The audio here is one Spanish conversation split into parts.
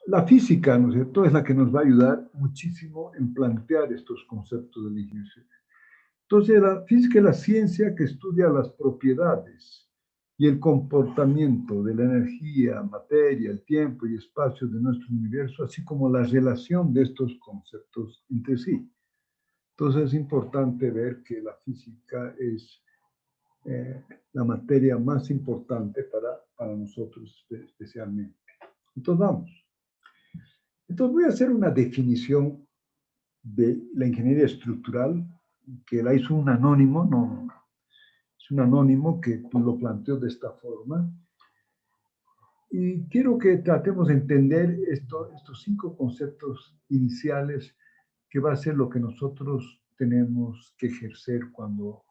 La física, ¿no es cierto?, es la que nos va a ayudar muchísimo en plantear estos conceptos de la ingeniería. Entonces, la física es la ciencia que estudia las propiedades y el comportamiento de la energía, materia, el tiempo y espacio de nuestro universo, así como la relación de estos conceptos entre sí. Entonces, es importante ver que la física es eh, la materia más importante para nosotros especialmente. Entonces, vamos. Entonces, voy a hacer una definición de la ingeniería estructural que la hizo un anónimo, no, es un anónimo que lo planteó de esta forma. Y quiero que tratemos de entender estos 5 conceptos iniciales que va a ser lo que nosotros tenemos que ejercer cuando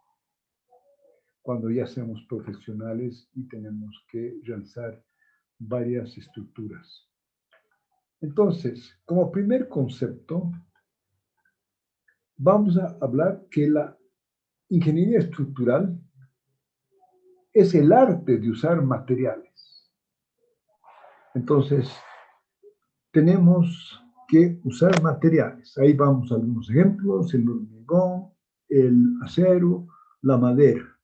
ya seamos profesionales y tenemos que realizar varias estructuras. Entonces, como primer concepto, vamos a hablar que la ingeniería estructural es el arte de usar materiales. Entonces, tenemos que usar materiales. Ahí vamos a algunos ejemplos: el hormigón, el acero, la madera.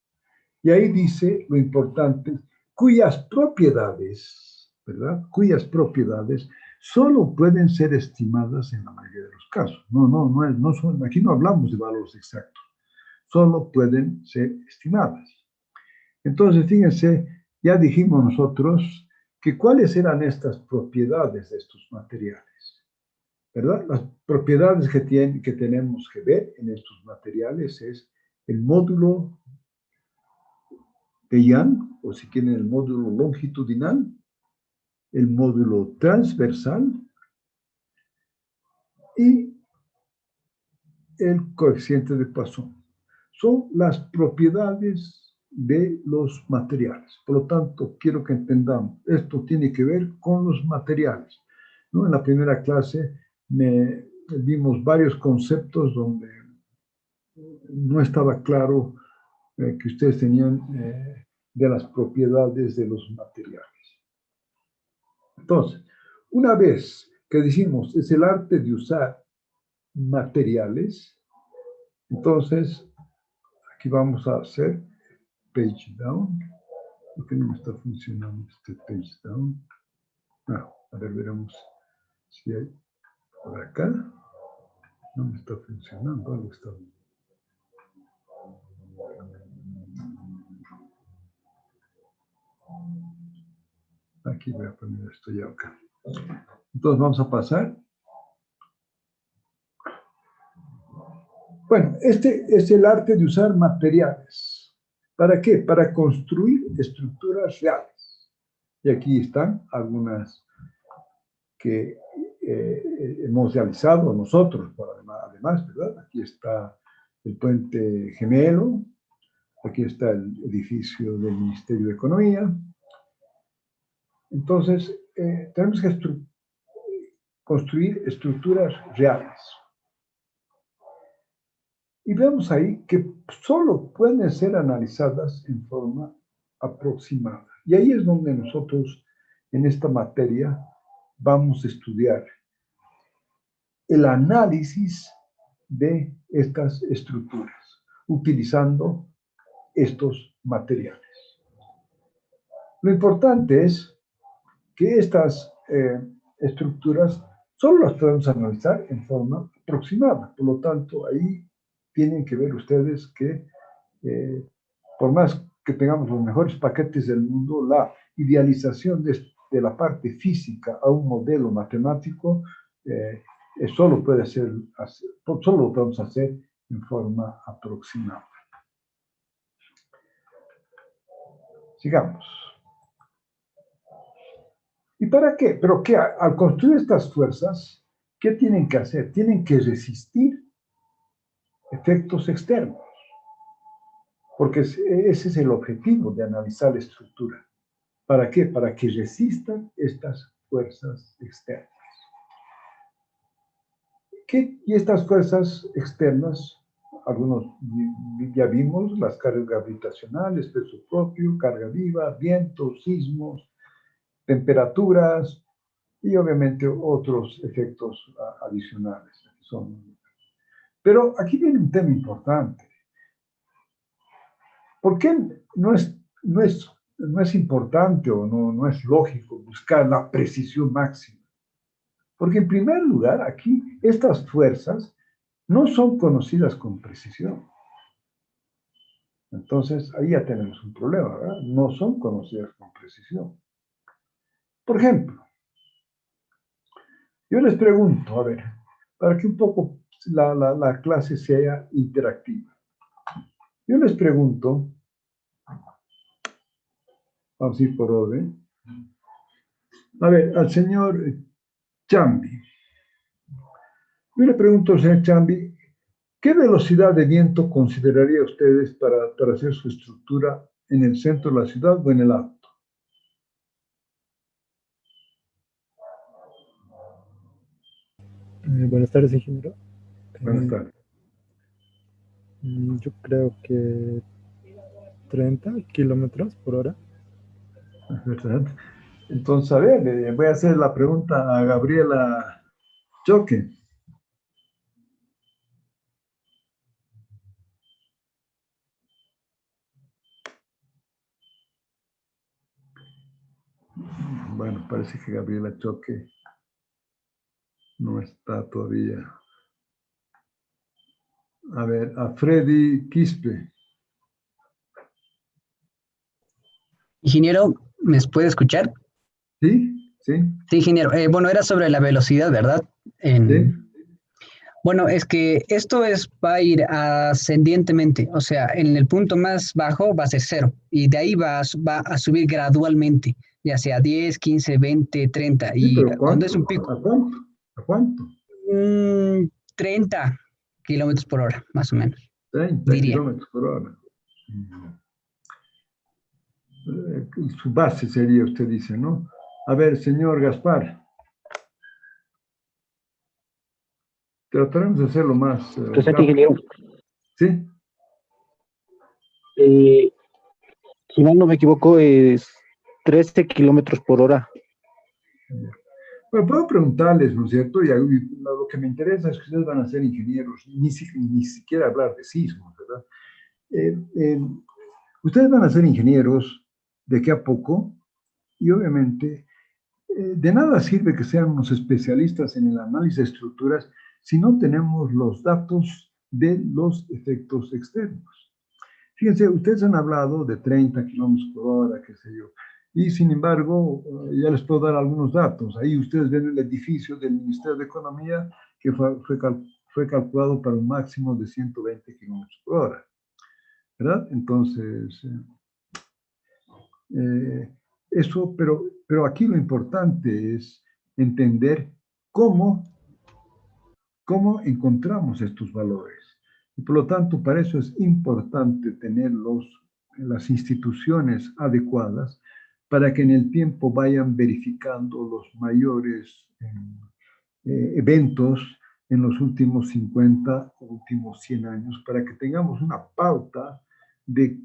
Y ahí dice lo importante, cuyas propiedades, ¿verdad? Cuyas propiedades solo pueden ser estimadas en la mayoría de los casos. Aquí no hablamos de valores exactos, solo pueden ser estimadas. Entonces, fíjense, ya dijimos nosotros que cuáles eran estas propiedades de estos materiales, ¿verdad? Las propiedades que tenemos que ver en estos materiales es el módulo de Young, o si quieren el módulo longitudinal, el módulo transversal y el coeficiente de Poisson. Son las propiedades de los materiales. Por lo tanto, quiero que entendamos, esto tiene que ver con los materiales, ¿no? En la primera clase vimos varios conceptos donde no estaba claro que ustedes tenían de las propiedades de los materiales. Entonces, una vez que decimos es el arte de usar materiales, entonces aquí vamos a hacer page down. ¿Por qué no me está funcionando este page down? A ver, veremos si hay por acá. No me está funcionando, algo está bien. Aquí voy a poner esto ya acá. Entonces vamos a pasar. Bueno, este es el arte de usar materiales. ¿Para qué? Para construir estructuras reales. Y aquí están algunas que hemos realizado nosotros, además, ¿verdad? Aquí está el puente Gemelo, aquí está el edificio del Ministerio de Economía. Entonces, tenemos que construir estructuras reales. Y vemos ahí que solo pueden ser analizadas en forma aproximada. Y ahí es donde nosotros, en esta materia, vamos a estudiar el análisis de estas estructuras, utilizando estos materiales. Lo importante es que estas estructuras solo las podemos analizar en forma aproximada. Por lo tanto, ahí tienen que ver ustedes que por más que tengamos los mejores paquetes del mundo, la idealización de la parte física a un modelo matemático solo lo podemos hacer en forma aproximada. Sigamos. ¿Y para qué? Pero que al construir estas fuerzas, ¿qué tienen que hacer? Tienen que resistir efectos externos, porque ese es el objetivo de analizar la estructura. ¿Para qué? Para que resistan estas fuerzas externas. Y estas fuerzas externas, algunos ya vimos, las cargas gravitacionales, peso propio, carga viva, vientos, sismos, temperaturas, y obviamente otros efectos adicionales. Pero aquí viene un tema importante. ¿Por qué no es importante o no es lógico buscar la precisión máxima? Porque en primer lugar, aquí estas fuerzas no son conocidas con precisión. Entonces, ahí ya tenemos un problema, ¿verdad? No son conocidas con precisión. Por ejemplo, yo les pregunto, a ver, para que un poco la clase sea interactiva. Yo les pregunto, vamos a ir por orden, a ver, al señor Chambi. Yo le pregunto al señor Chambi, ¿qué velocidad de viento consideraría ustedes para hacer su estructura en el centro de la ciudad o en el alto? Buenas tardes, ingeniero. Buenas tardes. Yo creo que 30 kilómetros por hora. ¿Verdad? Entonces, a ver, voy a hacer la pregunta a Gabriela Choque. Bueno, parece que Gabriela Choque no está todavía. A ver, a Freddy Quispe. Ingeniero, ¿me puede escuchar? ¿Sí? ¿Sí? Sí, ingeniero. Bueno, era sobre la velocidad, ¿verdad? ¿Sí? Bueno, es que va a ir ascendientemente, o sea, en el punto más bajo va a ser cero y de ahí va a subir gradualmente, ya sea 10, 15, 20, 30 Sí, y pero cuando es ¿cuánto? un pico, ¿A cuánto? ¿A cuánto? 30 kilómetros por hora, más o menos, 30 diría. kilómetros por hora. Su base sería, usted dice, ¿no? A ver, señor Gaspar, trataremos de hacerlo más Presente, rápido. ingeniero. ¿Sí? Si mal no me equivoco, es 13 kilómetros por hora. Bueno, puedo preguntarles, ¿no es cierto? Y lo que me interesa es que ustedes van a ser ingenieros, ni siquiera hablar de sismos, ¿verdad? Eh, eh, ustedes van a ser ingenieros de aquí a poco y obviamente de nada sirve que sean unos especialistas en el análisis de estructuras si no tenemos los datos de los efectos externos. Fíjense, ustedes han hablado de 30 kilómetros por hora, qué sé yo, y sin embargo, ya les puedo dar algunos datos. Ahí ustedes ven el edificio del Ministerio de Economía que fue calculado para un máximo de 120 kilómetros por hora, ¿verdad? Entonces, eso, pero aquí lo importante es entender cómo encontramos estos valores. Y por lo tanto, para eso es importante tener las instituciones adecuadas para que en el tiempo vayan verificando los mayores eventos en los últimos 50 o últimos 100 años, para que tengamos una pauta de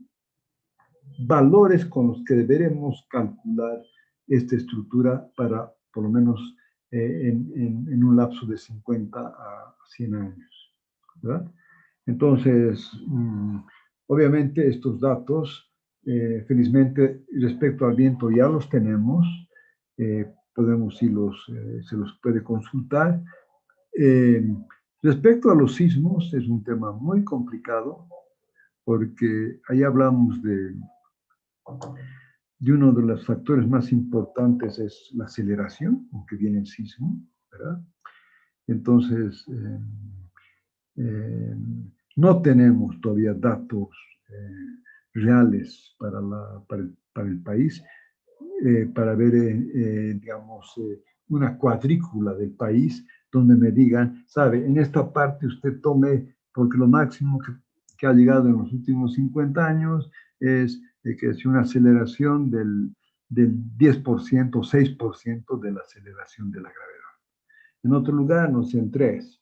valores con los que deberemos calcular esta estructura para, por lo menos, en un lapso de 50 a 100 años, ¿verdad? Entonces, obviamente estos datos, felizmente, respecto al viento ya los tenemos, podemos se los puede consultar. Respecto a los sismos, es un tema muy complicado, porque ahí hablamos de uno de los factores más importantes es la aceleración con que viene el sismo, ¿verdad? Entonces, eh, no tenemos todavía datos reales para el país, para ver, digamos, una cuadrícula del país donde me digan, sabe, en esta parte usted tome, porque lo máximo que ha llegado en los últimos 50 años es que es una aceleración del 10% o 6% de la aceleración de la gravedad. En otro lugar, no sé, en 3.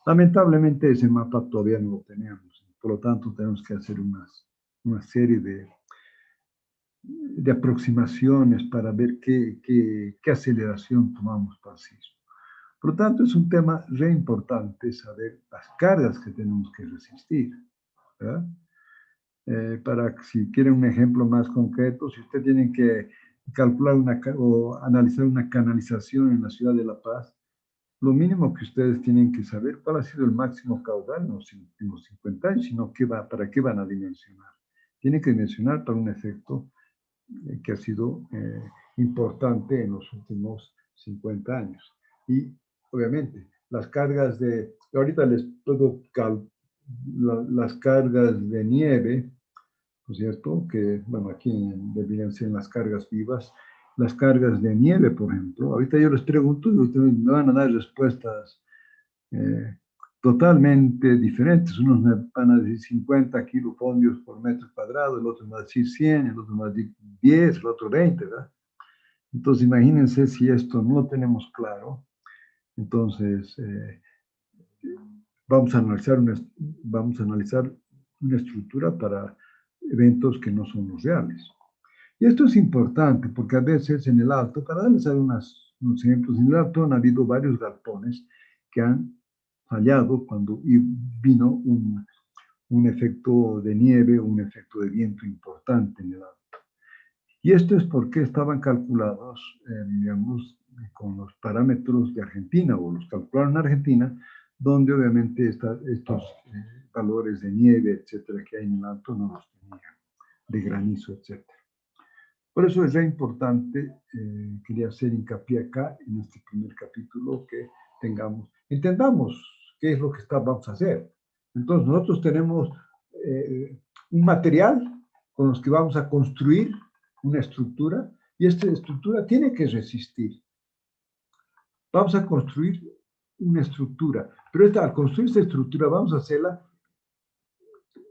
Lamentablemente ese mapa todavía no lo tenemos, por lo tanto tenemos que hacer una serie de aproximaciones para ver qué aceleración tomamos para el sismo. Por lo tanto, es un tema re importante saber las cargas que tenemos que resistir, ¿verdad? Para si quieren un ejemplo más concreto, si usted tiene que calcular o analizar una canalización en la ciudad de La Paz, lo mínimo que ustedes tienen que saber cuál ha sido el máximo caudal en los últimos 50 años, sino para qué van a dimensionar. Tienen que dimensionar para un efecto que ha sido importante en los últimos 50 años. Y obviamente, las cargas ahorita les puedo las cargas de nieve, ¿no es cierto? Que, bueno, aquí evidencian las cargas vivas, las cargas de nieve, por ejemplo. Ahorita yo les pregunto y ustedes me van a dar respuestas totalmente diferentes. Unos me van a decir 50 kilofondios por metro cuadrado, el otro me va a decir 100, el otro me va a decir 10, el otro 20, ¿verdad? Entonces, imagínense si esto no lo tenemos claro. Entonces, vamos a analizar una estructura para eventos que no son los reales. Y esto es importante porque a veces en el Alto, para darles unos ejemplos, en el Alto han habido varios galpones que han fallado cuando vino un efecto de nieve, un efecto de viento importante en el Alto. Y esto es porque estaban calculados, digamos, con los parámetros de Argentina, o los calcularon en Argentina, donde obviamente estos valores de nieve, etcétera, que hay en el Alto no los tenían, de granizo, etcétera. Por eso es re importante, quería hacer hincapié acá, en este primer capítulo, que entendamos qué es lo que vamos a hacer. Entonces, nosotros tenemos un material con los que vamos a construir una estructura, y esta estructura tiene que resistir. Vamos a construir una estructura, pero al construir esta estructura vamos a hacerla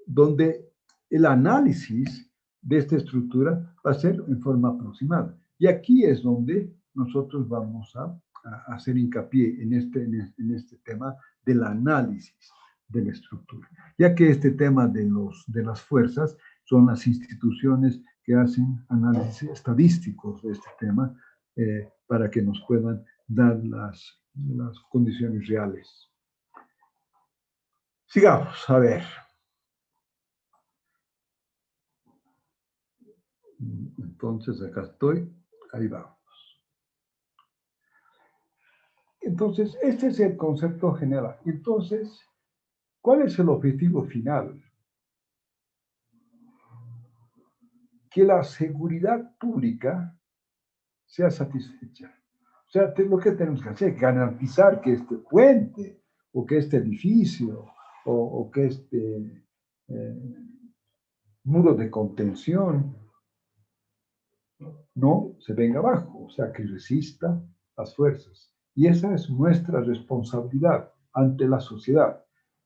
donde el análisis de esta estructura va a ser en forma aproximada. Y aquí es donde nosotros vamos a hacer hincapié en este tema del análisis de la estructura, ya que este tema de las fuerzas son las instituciones que hacen análisis estadísticos de este tema para que nos puedan dar las condiciones reales. Sigamos, a ver. Entonces, acá estoy, ahí vamos. Entonces, este es el concepto general. Entonces, ¿cuál es el objetivo final? Que la seguridad pública sea satisfecha. O sea, lo que tenemos que hacer es garantizar que este puente, o que este edificio, o que este muro de contención no se venga abajo, o sea, que resista las fuerzas. Y esa es nuestra responsabilidad ante la sociedad.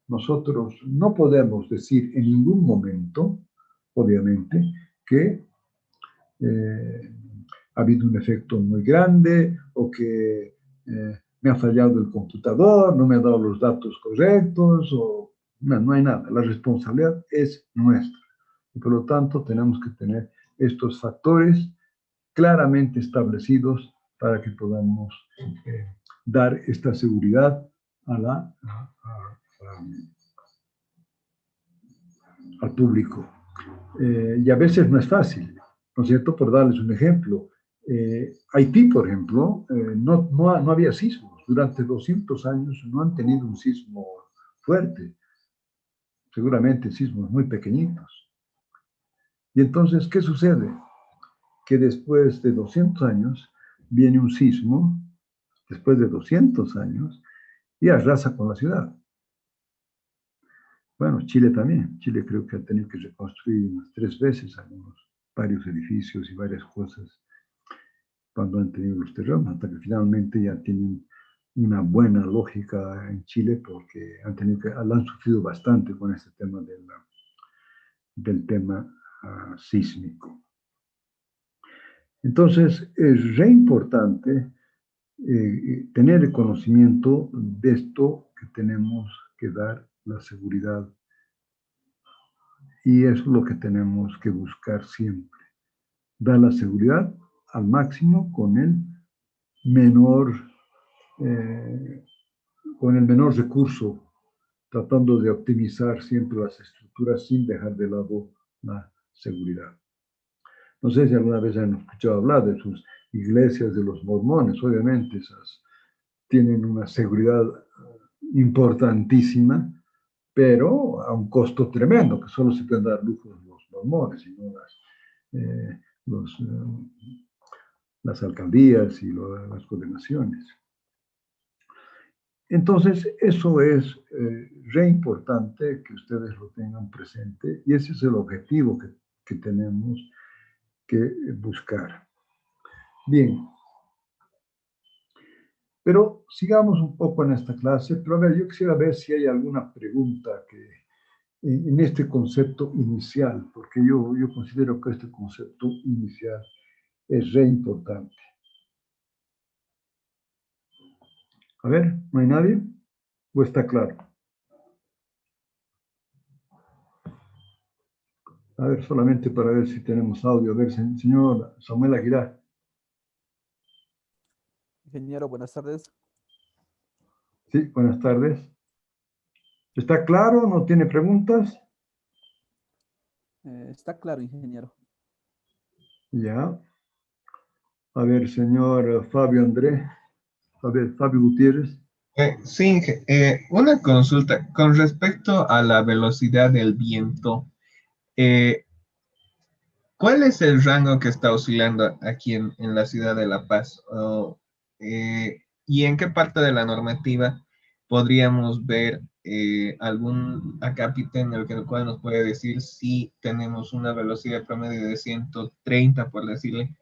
Nosotros no podemos decir en ningún momento, obviamente, que ha habido un efecto muy grande o que me ha fallado el computador, no me ha dado los datos correctos, o no hay nada. La responsabilidad es nuestra. Y por lo tanto tenemos que tener estos factores claramente establecidos para que podamos dar esta seguridad al público. Y a veces no es fácil, ¿no es cierto? Por darles un ejemplo, Haití, por ejemplo, no había sismos. Durante 200 años no han tenido un sismo fuerte, seguramente sismos muy pequeñitos. Y entonces, ¿qué sucede? Que después de 200 años viene un sismo, después de 200 años, y arrasa con la ciudad. Bueno, Chile también. Chile creo que ha tenido que reconstruir unas 3 veces varios edificios y varias cosas cuando han tenido los terremotos, hasta que finalmente ya tienen una buena lógica en Chile porque han sufrido bastante con este tema del tema sísmico. Entonces, es re importante tener el conocimiento de esto que tenemos que dar la seguridad. Y es lo que tenemos que buscar siempre. da la seguridad al máximo con el menor, recurso, tratando de optimizar siempre las estructuras sin dejar de lado la seguridad. No sé si alguna vez han escuchado hablar de sus iglesias de los mormones. Obviamente esas tienen una seguridad importantísima, pero a un costo tremendo, que solo se pueden dar lujos los mormones y no las alcaldías y las gobernaciones. Entonces, eso es re importante que ustedes lo tengan presente, y ese es el objetivo que tenemos que buscar. Bien, pero sigamos un poco en esta clase. Pero a ver, yo quisiera ver si hay alguna pregunta en este concepto inicial, porque yo considero que este concepto inicial es re importante. A ver, ¿no hay nadie? ¿O está claro? A ver, solamente para ver si tenemos audio. A ver, señor Samuel Aguilar. Ingeniero, buenas tardes. Sí, buenas tardes. ¿Está claro? ¿No tiene preguntas? Está claro, ingeniero. Ya. A ver, señor Fabio André. A ver, Fabio Gutiérrez. Sí, una consulta con respecto a la velocidad del viento. ¿Cuál es el rango que está oscilando aquí en la ciudad de La Paz? ¿Y en qué parte de la normativa podríamos ver algún acápite en el cual nos puede decir si tenemos una velocidad promedio de 130, por decirle,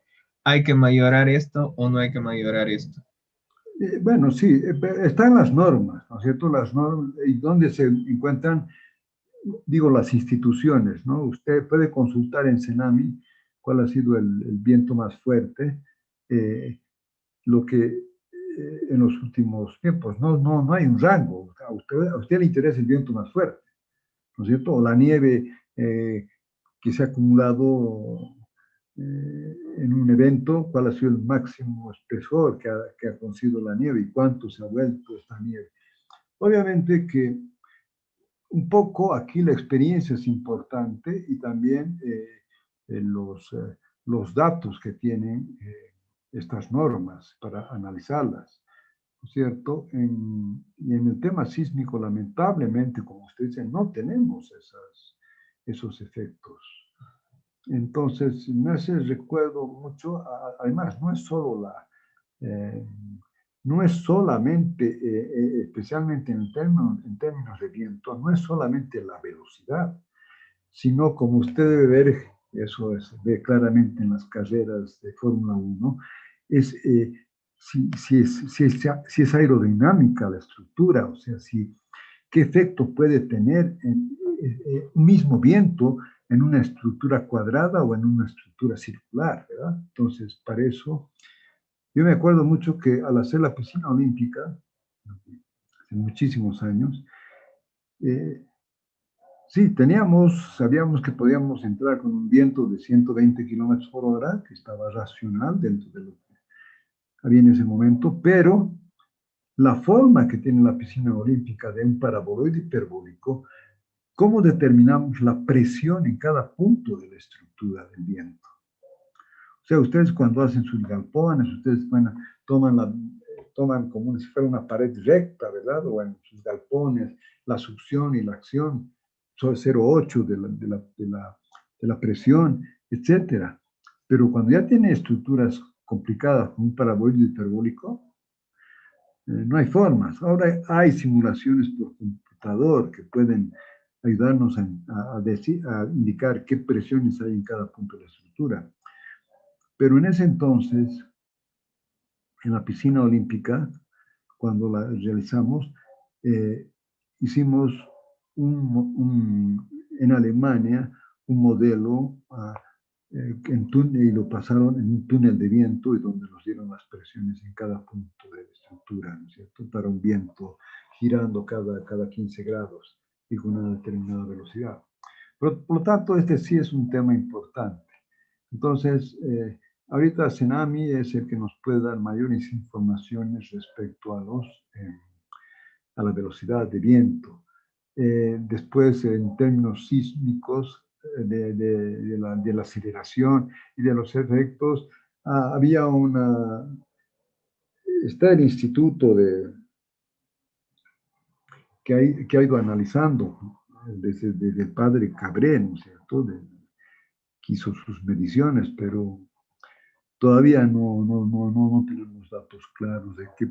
hay que mayorar esto o no hay que mayorar esto? Bueno, sí, están las normas, ¿no es cierto? Las normas, y donde se encuentran, digo, las instituciones, ¿no? Usted puede consultar en Senami cuál ha sido el viento más fuerte, lo que en los últimos tiempos, no hay un rango. A usted le interesa el viento más fuerte, ¿no es cierto? O la nieve que se ha acumulado en un evento, cuál ha sido el máximo espesor que ha conseguido la nieve y cuánto se ha vuelto esta nieve. Obviamente que un poco aquí la experiencia es importante y también los datos que tienen estas normas para analizarlas, ¿no es cierto? Y en el tema sísmico, lamentablemente, como usted dice, no tenemos esos efectos. Entonces, me hace recuerdo mucho, además, no es solamente, especialmente en términos de viento, no es solamente la velocidad, sino como usted debe ver, eso se ve claramente en las carreras de Fórmula 1, es si es aerodinámica la estructura, o sea, qué efecto puede tener un mismo viento en una estructura cuadrada o en una estructura circular, ¿verdad? Entonces, para eso, yo me acuerdo mucho que al hacer la piscina olímpica, hace muchísimos años, sí, sabíamos que podíamos entrar con un viento de 120 kilómetros por hora, que estaba racional dentro de lo que había en ese momento, pero la forma que tiene la piscina olímpica de un paraboloide hiperbólico, ¿cómo determinamos la presión en cada punto de la estructura del viento? O sea, ustedes cuando hacen sus galpones, ustedes toman como si fuera una pared recta, ¿verdad? O en sus galpones, la succión y la acción, son 0,8 de la presión, etcétera. Pero cuando ya tiene estructuras complicadas como un paraboloide hiperbólico, no hay formas. Ahora hay simulaciones por computador que pueden ayudarnos a indicar qué presiones hay en cada punto de la estructura. Pero en ese entonces, en la piscina olímpica, cuando la realizamos, hicimos en Alemania un modelo y lo pasaron en un túnel de viento y donde nos dieron las presiones en cada punto de la estructura, ¿no es cierto? Para un viento girando cada 15 grados y con una determinada velocidad. Por lo tanto, este sí es un tema importante. Entonces, ahorita Senami es el que nos puede dar mayores informaciones respecto a la velocidad de viento. Después, en términos sísmicos, de la aceleración y de los efectos, había está el instituto que ha ido analizando desde el padre Cabré, ¿no es cierto?, que hizo sus mediciones, pero todavía no tenemos datos claros de qué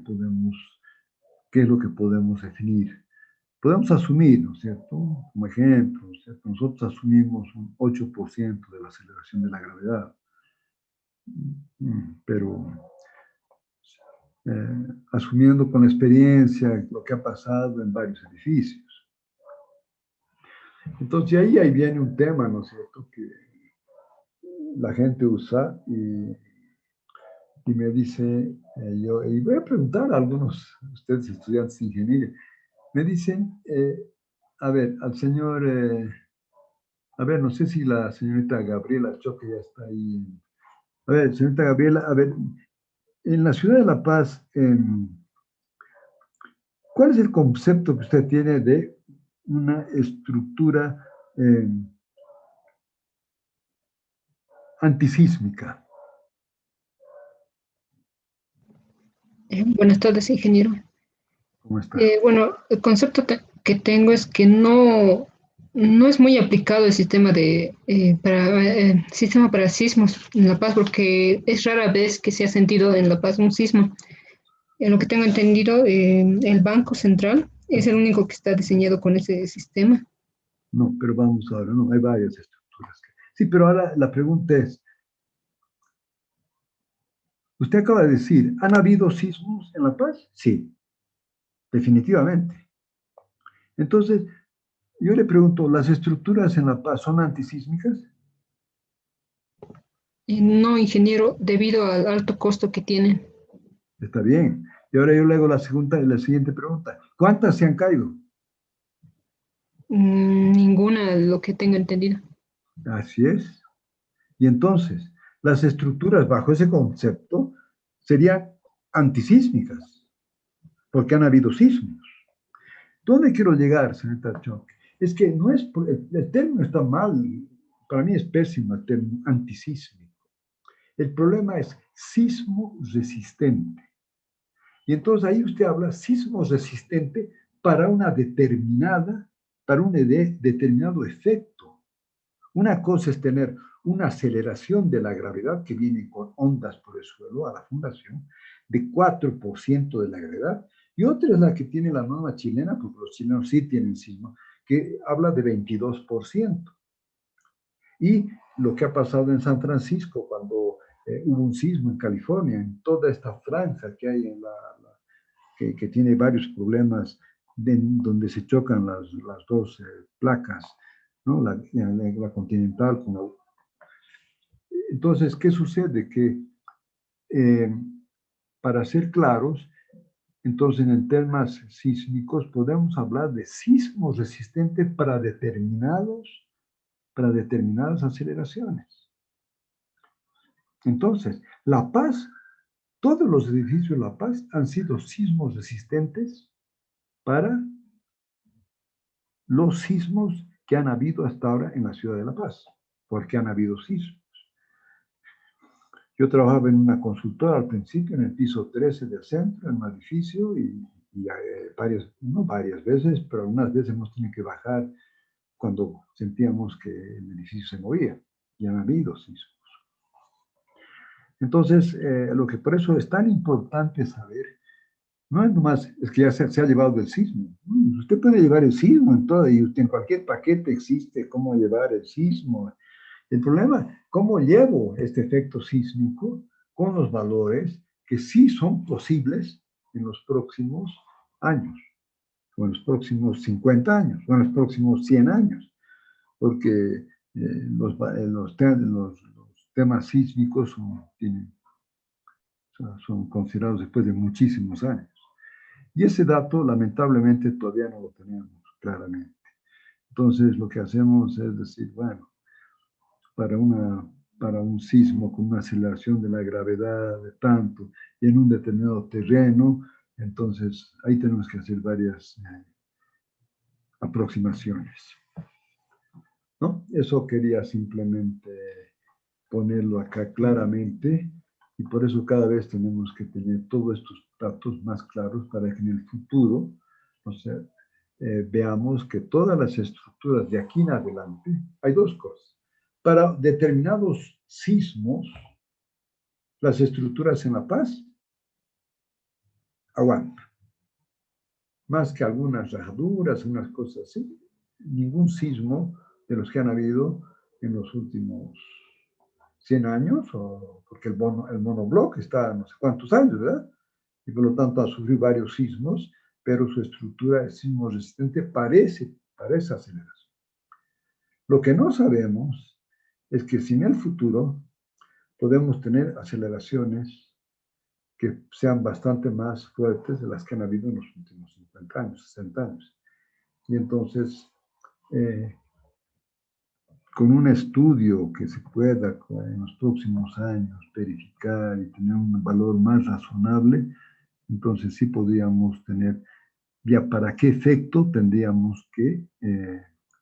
es lo que podemos definir. Podemos asumir, ¿no es cierto? Como ejemplo, ¿no es cierto? Nosotros asumimos un 8% de la aceleración de la gravedad, pero asumiendo con experiencia lo que ha pasado en varios edificios. Entonces ahí viene un tema, ¿no es cierto?, que la gente usa y me dice, y voy a preguntar a algunos de ustedes estudiantes de ingeniería, me dicen, a ver, al señor, a ver, no sé si la señorita Gabriela Choque ya está ahí. A ver, señorita Gabriela, a ver, en la ciudad de La Paz, ¿cuál es el concepto que usted tiene de una estructura antisísmica? Buenas tardes, ingeniero. ¿Cómo está? Bueno, el concepto que tengo es que no es muy aplicado el sistema sistema para sismos en La Paz, porque es rara vez que se ha sentido en La Paz un sismo. En lo que tengo entendido, el Banco Central es el único que está diseñado con ese sistema. No, pero vamos ahora, no, hay varias estructuras. Sí, pero ahora la pregunta es, usted acaba de decir, ¿han habido sismos en La Paz? Sí, definitivamente. Entonces, yo le pregunto, ¿las estructuras en La Paz son antisísmicas? No, ingeniero, debido al alto costo que tienen. Está bien. Y ahora yo le hago la siguiente pregunta. ¿Cuántas se han caído? Ninguna, lo que tengo entendido. Así es. Y entonces, las estructuras bajo ese concepto serían antisísmicas, porque han habido sismos. ¿Dónde quiero llegar, señorita Choque? Es que no es, el término está mal, para mí es pésimo el término antisísmico. El problema es sismo resistente. Y entonces ahí usted habla sismo resistente para un determinado efecto. Una cosa es tener una aceleración de la gravedad que viene con ondas por el suelo a la fundación de 4% de la gravedad, y otra es la que tiene la norma chilena, porque los chilenos sí tienen sismo, que habla de 22%. Y lo que ha pasado en San Francisco cuando hubo un sismo en California, en toda esta franja que hay que tiene varios problemas donde se chocan las dos placas, ¿no? La continental con la... Entonces, ¿qué sucede? Que para ser claros, entonces en temas sísmicos podemos hablar de sismos resistentes para determinadas aceleraciones. Entonces, La Paz, todos los edificios de La Paz han sido sismos resistentes para los sismos que han habido hasta ahora en la ciudad de La Paz, porque han habido sismos. Yo trabajaba en una consultora al principio, en el piso 13 del centro, en un edificio, y no varias veces, pero algunas veces hemos tenido que bajar cuando sentíamos que el edificio se movía, y han habido sismos. Entonces, lo que por eso es tan importante saber, no es nomás, es que ya se ha llevado el sismo. Usted puede llevar el sismo en todo, y usted en cualquier paquete existe cómo llevar el sismo. El problema, ¿cómo llevo este efecto sísmico con los valores que sí son posibles en los próximos años, o en los próximos 50 años, o en los próximos 100 años? Porque los temas sísmicos son considerados después de muchísimos años. Y ese dato, lamentablemente, todavía no lo tenemos claramente. Entonces, lo que hacemos es decir, bueno, para una para un sismo con una aceleración de la gravedad de tanto y en un determinado terreno, entonces ahí tenemos que hacer varias aproximaciones, ¿no? Eso quería simplemente ponerlo acá claramente y por eso cada vez tenemos que tener todos estos datos más claros para que en el futuro, o sea, veamos que todas las estructuras de aquí en adelante, hay dos cosas. Para determinados sismos, las estructuras en La Paz aguantan. Más que algunas rajaduras, unas cosas así. Ningún sismo de los que han habido en los últimos 100 años, porque el monobloc está no sé cuántos años, ¿verdad? Y por lo tanto ha sufrido varios sismos, pero su estructura de sismo resistente parece aceleración. Lo que no sabemos es que si en el futuro podemos tener aceleraciones que sean bastante más fuertes de las que han habido en los últimos 50 años, 60 años. Y entonces, con un estudio que se pueda en los próximos años verificar y tener un valor más razonable, entonces sí podríamos tener ya para qué efecto tendríamos que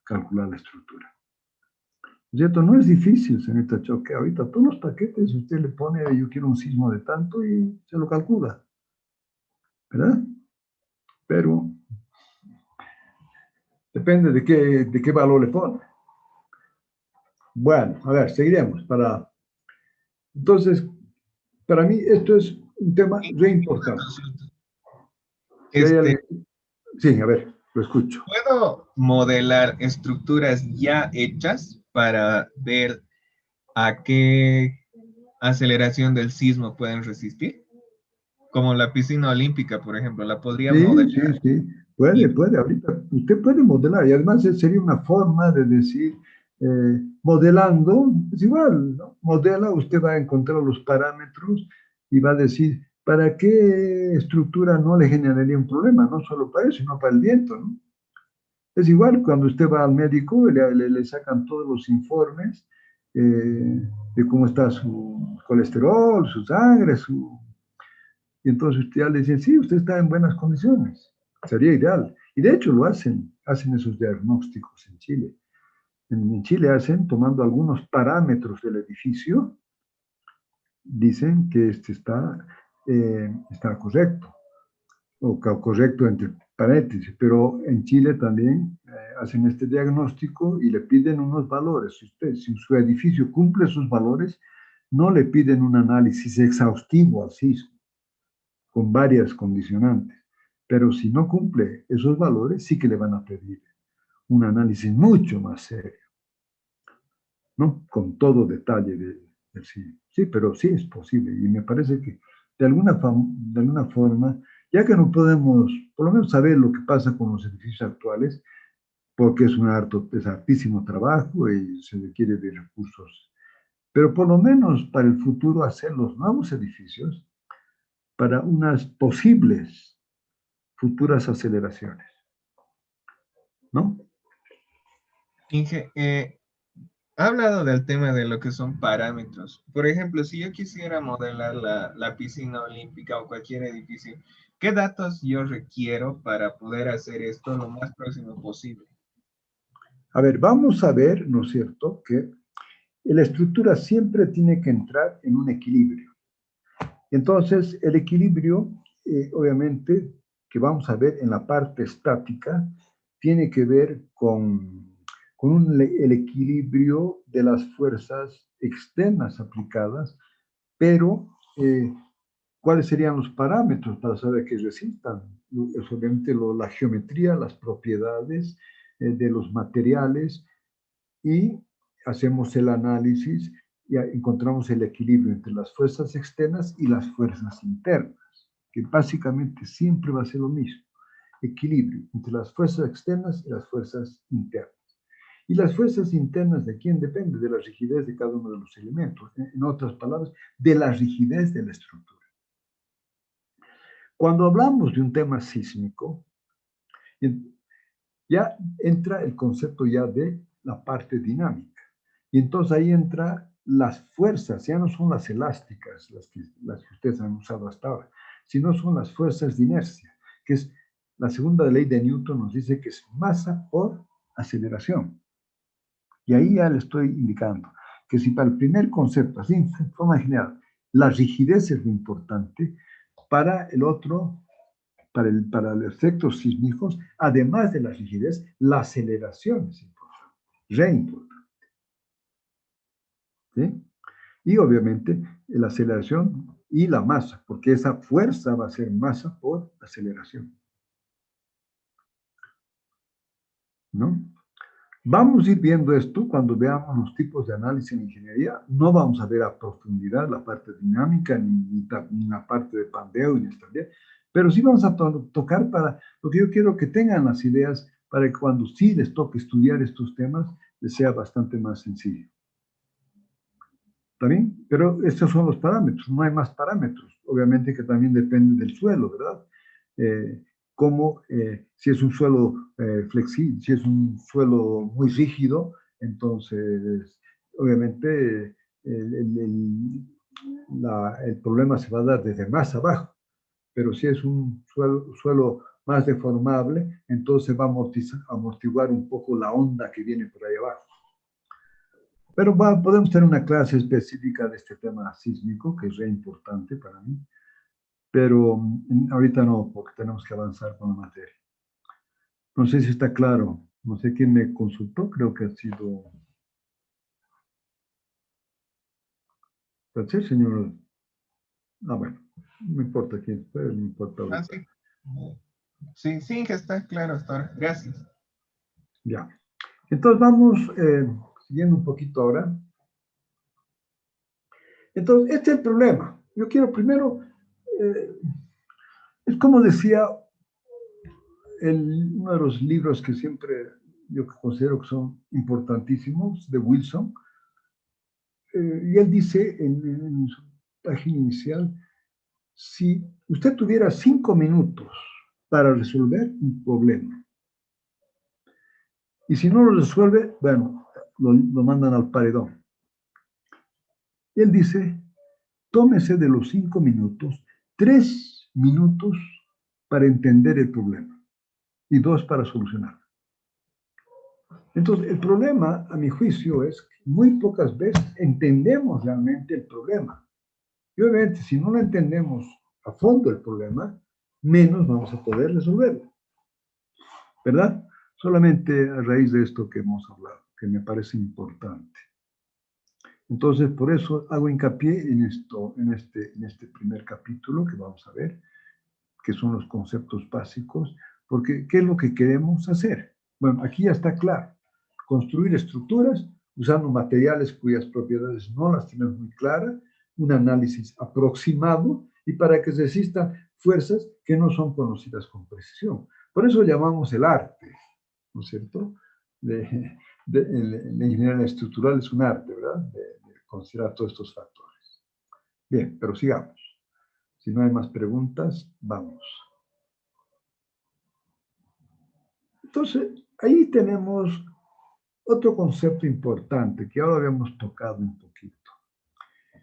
calcular la estructura. ¿Cierto? No es difícil, señorita Choque. Ahorita todos los paquetes usted le pone, yo quiero un sismo de tanto y se lo calcula, ¿verdad? Pero depende de qué valor le pone. Bueno, a ver, seguiremos. Entonces, para mí esto es un tema re importante. Sí, a ver, lo escucho. ¿Puedo modelar estructuras ya hechas para ver a qué aceleración del sismo pueden resistir? Como la piscina olímpica, por ejemplo, la podría modelar. Sí, puede, ahorita usted puede modelar y además sería una forma de decir, modelando, es igual, ¿no? Modela, usted va a encontrar los parámetros y va a decir, ¿para qué estructura no le generaría un problema? No solo para eso, sino para el viento, ¿no? Es igual cuando usted va al médico, le sacan todos los informes de cómo está su colesterol, su sangre, y entonces usted ya le dice, sí, usted está en buenas condiciones. Sería ideal. Y de hecho lo hacen esos diagnósticos en Chile. En Chile hacen, tomando algunos parámetros del edificio, dicen que este está correcto, o correcto entre paréntesis, pero en Chile también hacen este diagnóstico y le piden unos valores. Si su edificio cumple esos valores, no le piden un análisis exhaustivo al sismo, con varias condicionantes. Pero si no cumple esos valores, sí que le van a pedir un análisis mucho más serio, ¿no? Con todo detalle del sismo. Sí, pero sí es posible. Y me parece que de alguna forma, ya que no podemos, por lo menos, saber lo que pasa con los edificios actuales, porque es hartísimo trabajo y se requiere de recursos, pero por lo menos para el futuro hacer los nuevos edificios para unas posibles futuras aceleraciones, ¿no? Inge, ha hablado del tema de lo que son parámetros. Por ejemplo, si yo quisiera modelar la piscina olímpica o cualquier edificio, ¿qué datos yo requiero para poder hacer esto lo más próximo posible? A ver, vamos a ver, ¿no es cierto?, que la estructura siempre tiene que entrar en un equilibrio. Entonces, el equilibrio, obviamente, que vamos a ver en la parte estática, tiene que ver con el equilibrio de las fuerzas externas aplicadas, pero ¿cuáles serían los parámetros para saber que resistan? Es obviamente la geometría, las propiedades de los materiales, y hacemos el análisis y encontramos el equilibrio entre las fuerzas externas y las fuerzas internas, que básicamente siempre va a ser lo mismo, equilibrio entre las fuerzas externas y las fuerzas internas. Y las fuerzas internas, ¿de quién depende? De la rigidez de cada uno de los elementos. En otras palabras, de la rigidez de la estructura. Cuando hablamos de un tema sísmico, ya entra el concepto ya de la parte dinámica. Y entonces ahí entra las fuerzas ya no son las elásticas, las que ustedes han usado hasta ahora, sino son las fuerzas de inercia, que es la segunda ley de Newton, nos dice que es masa por aceleración. Y ahí ya le estoy indicando que si para el primer concepto, así en forma general, la rigidez es lo importante, para el otro, para los efectos sísmicos, además de la rigidez, la aceleración es importante, re importante. ¿Sí? Y obviamente la aceleración y la masa, porque esa fuerza va a ser masa por aceleración. ¿No? Vamos a ir viendo esto cuando veamos los tipos de análisis en ingeniería. No vamos a ver a profundidad la parte dinámica, ni la parte de pandeo y inestabilidad, pero sí vamos a tocar para lo que yo quiero que tengan las ideas para que cuando sí les toque estudiar estos temas, les sea bastante más sencillo. ¿Está bien? Pero estos son los parámetros, no hay más parámetros. Obviamente que también depende del suelo, ¿verdad? Si es un suelo flexible, si es un suelo muy rígido, entonces obviamente el problema se va a dar desde más abajo. Pero si es un suelo más deformable, entonces va a amortiguar un poco la onda que viene por ahí abajo. Pero podemos tener una clase específica de este tema sísmico, que es re importante para mí, pero ahorita no, porque tenemos que avanzar con la materia. No sé si está claro, no sé quién me consultó, creo que ha sido... ¿Sí, señor? Ah, bueno, no importa quién fue, no importa ahorita. Sí, sí, que está claro hasta ahora. Gracias. Ya. Entonces vamos siguiendo un poquito ahora. Entonces, este es el problema. Yo quiero primero, es como decía uno de los libros que siempre yo considero que son importantísimos, de Wilson, y él dice en su página inicial, si usted tuviera 5 minutos para resolver un problema, y si no lo resuelve, bueno, lo mandan al paredón. Y él dice, tómese de los 5 minutos, 3 minutos para entender el problema y 2 para solucionarlo. Entonces, el problema, a mi juicio, es que muy pocas veces entendemos realmente el problema. Y obviamente, si no lo entendemos a fondo el problema, menos vamos a poder resolverlo. ¿Verdad? Solamente a raíz de esto que hemos hablado, que me parece importante. Entonces, por eso hago hincapié en este primer capítulo que vamos a ver, que son los conceptos básicos, porque ¿qué es lo que queremos hacer? Bueno, aquí ya está claro. Construir estructuras usando materiales cuyas propiedades no las tenemos muy claras, un análisis aproximado y para que resistan fuerzas que no son conocidas con precisión. Por eso llamamos el arte, ¿no es cierto? La ingeniería estructural es un arte, ¿verdad? De considerar todos estos factores. Bien, pero sigamos. Si no hay más preguntas, vamos. Entonces, ahí tenemos otro concepto importante que ahora habíamos tocado un poquito.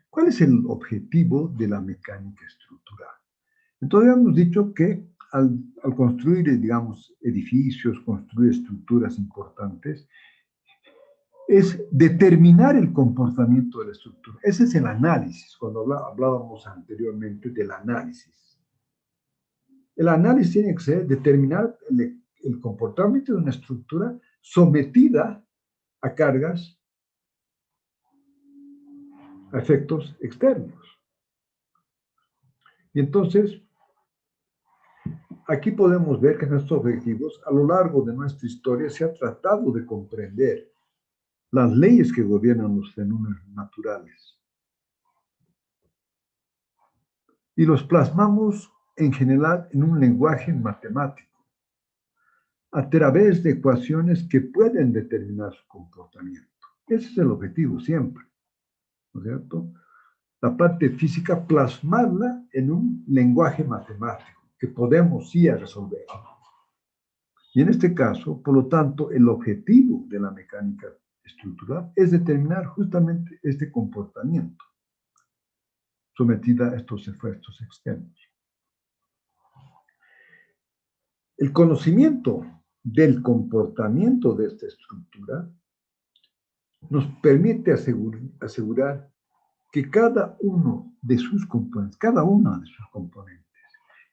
¿Cuál es el objetivo de la mecánica estructural? Entonces, habíamos dicho que al construir, digamos, edificios, construir estructuras importantes, es determinar el comportamiento de la estructura. Ese es el análisis, cuando hablábamos anteriormente del análisis. El análisis tiene que ser determinar el comportamiento de una estructura sometida a cargas, a efectos externos. Y entonces, aquí podemos ver que en estos objetivos, a lo largo de nuestra historia, se ha tratado de comprender las leyes que gobiernan los fenómenos naturales. Y los plasmamos en general en un lenguaje matemático, a través de ecuaciones que pueden determinar su comportamiento. Ese es el objetivo siempre, ¿no es cierto? La parte física, plasmarla en un lenguaje matemático que podemos sí resolver. Y en este caso, por lo tanto, el objetivo de la mecánica estructural es determinar justamente este comportamiento sometida a estos efectos externos. El conocimiento del comportamiento de esta estructura nos permite asegurar que cada una de sus componentes,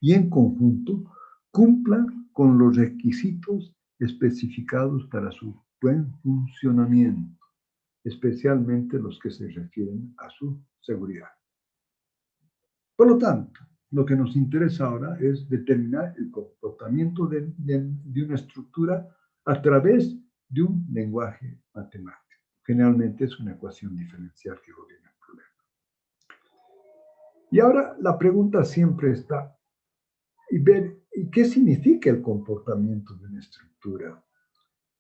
y en conjunto, cumplan con los requisitos especificados para su buen funcionamiento, especialmente los que se refieren a su seguridad. Por lo tanto, lo que nos interesa ahora es determinar el comportamiento de una estructura a través de un lenguaje matemático. Generalmente es una ecuación diferencial que gobierna el problema. Y ahora la pregunta siempre está, ¿y qué significa el comportamiento de una estructura?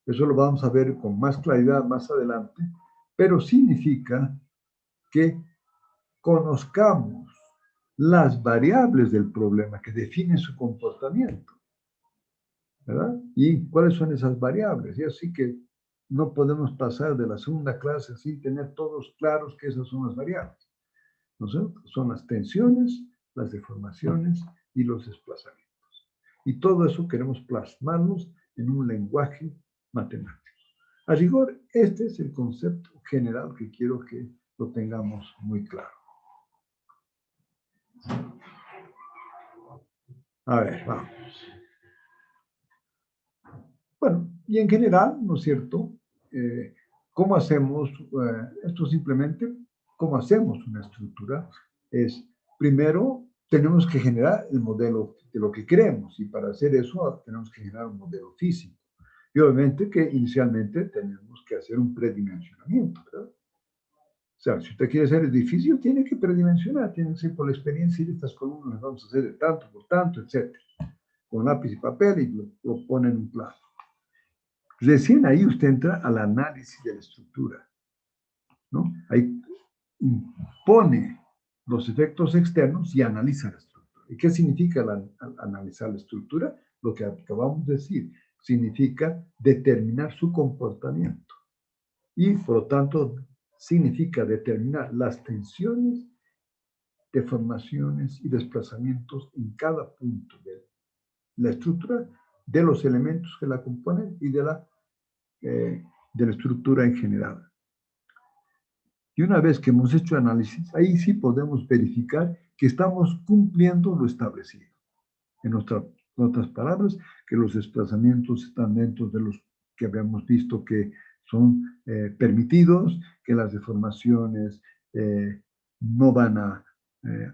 Eso lo vamos a ver con más claridad más adelante, pero significa que conozcamos las variables del problema que definen su comportamiento, ¿verdad? ¿Y cuáles son esas variables? Y así que no podemos pasar de la segunda clase sin tener todos claros que esas son las variables, ¿no es cierto? Son las tensiones, las deformaciones y los desplazamientos. Y todo eso queremos plasmarlos en un lenguaje matemático. A rigor, este es el concepto general que quiero que lo tengamos muy claro. A ver, vamos. Bueno, y en general, ¿no es cierto? ¿Cómo hacemos esto? Simplemente, ¿cómo hacemos una estructura? Es, primero, tenemos que generar el modelo de lo que queremos, y para hacer eso tenemos que generar un modelo físico. Y obviamente que inicialmente tenemos que hacer un predimensionamiento, ¿verdad? O sea, si usted quiere hacer edificio, tiene que predimensionar, tiene que ser por la experiencia, y estas columnas las vamos a hacer de tanto por tanto, etc. Con lápiz y papel y lo pone en un plano. Recién ahí usted entra al análisis de la estructura, ¿no? Ahí pone los efectos externos y analiza la estructura. ¿Y qué significa analizar la estructura? Lo que acabamos de decir, significa determinar su comportamiento. Y, por lo tanto, significa determinar las tensiones, deformaciones y desplazamientos en cada punto de la estructura, de los elementos que la componen y de la estructura en general. Y una vez que hemos hecho análisis, ahí sí podemos verificar que estamos cumpliendo lo establecido. En otras palabras, que los desplazamientos están dentro de los que habíamos visto que son permitidos, que las deformaciones no van a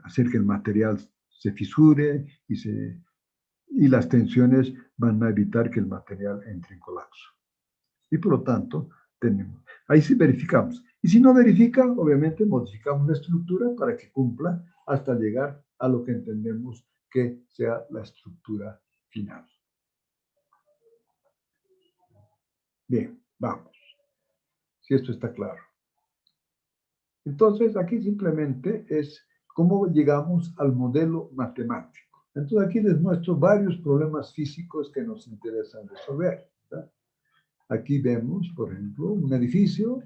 hacer que el material se fisure y las tensiones van a evitar que el material entre en colapso. Y por lo tanto, ahí sí verificamos. Y si no verifica, obviamente modificamos la estructura para que cumpla hasta llegar a lo que entendemos que sea la estructura final. Bien, vamos. Si esto está claro. Entonces, aquí simplemente es cómo llegamos al modelo matemático. Entonces, aquí les muestro varios problemas físicos que nos interesan resolver, ¿verdad? Aquí vemos, por ejemplo, un edificio,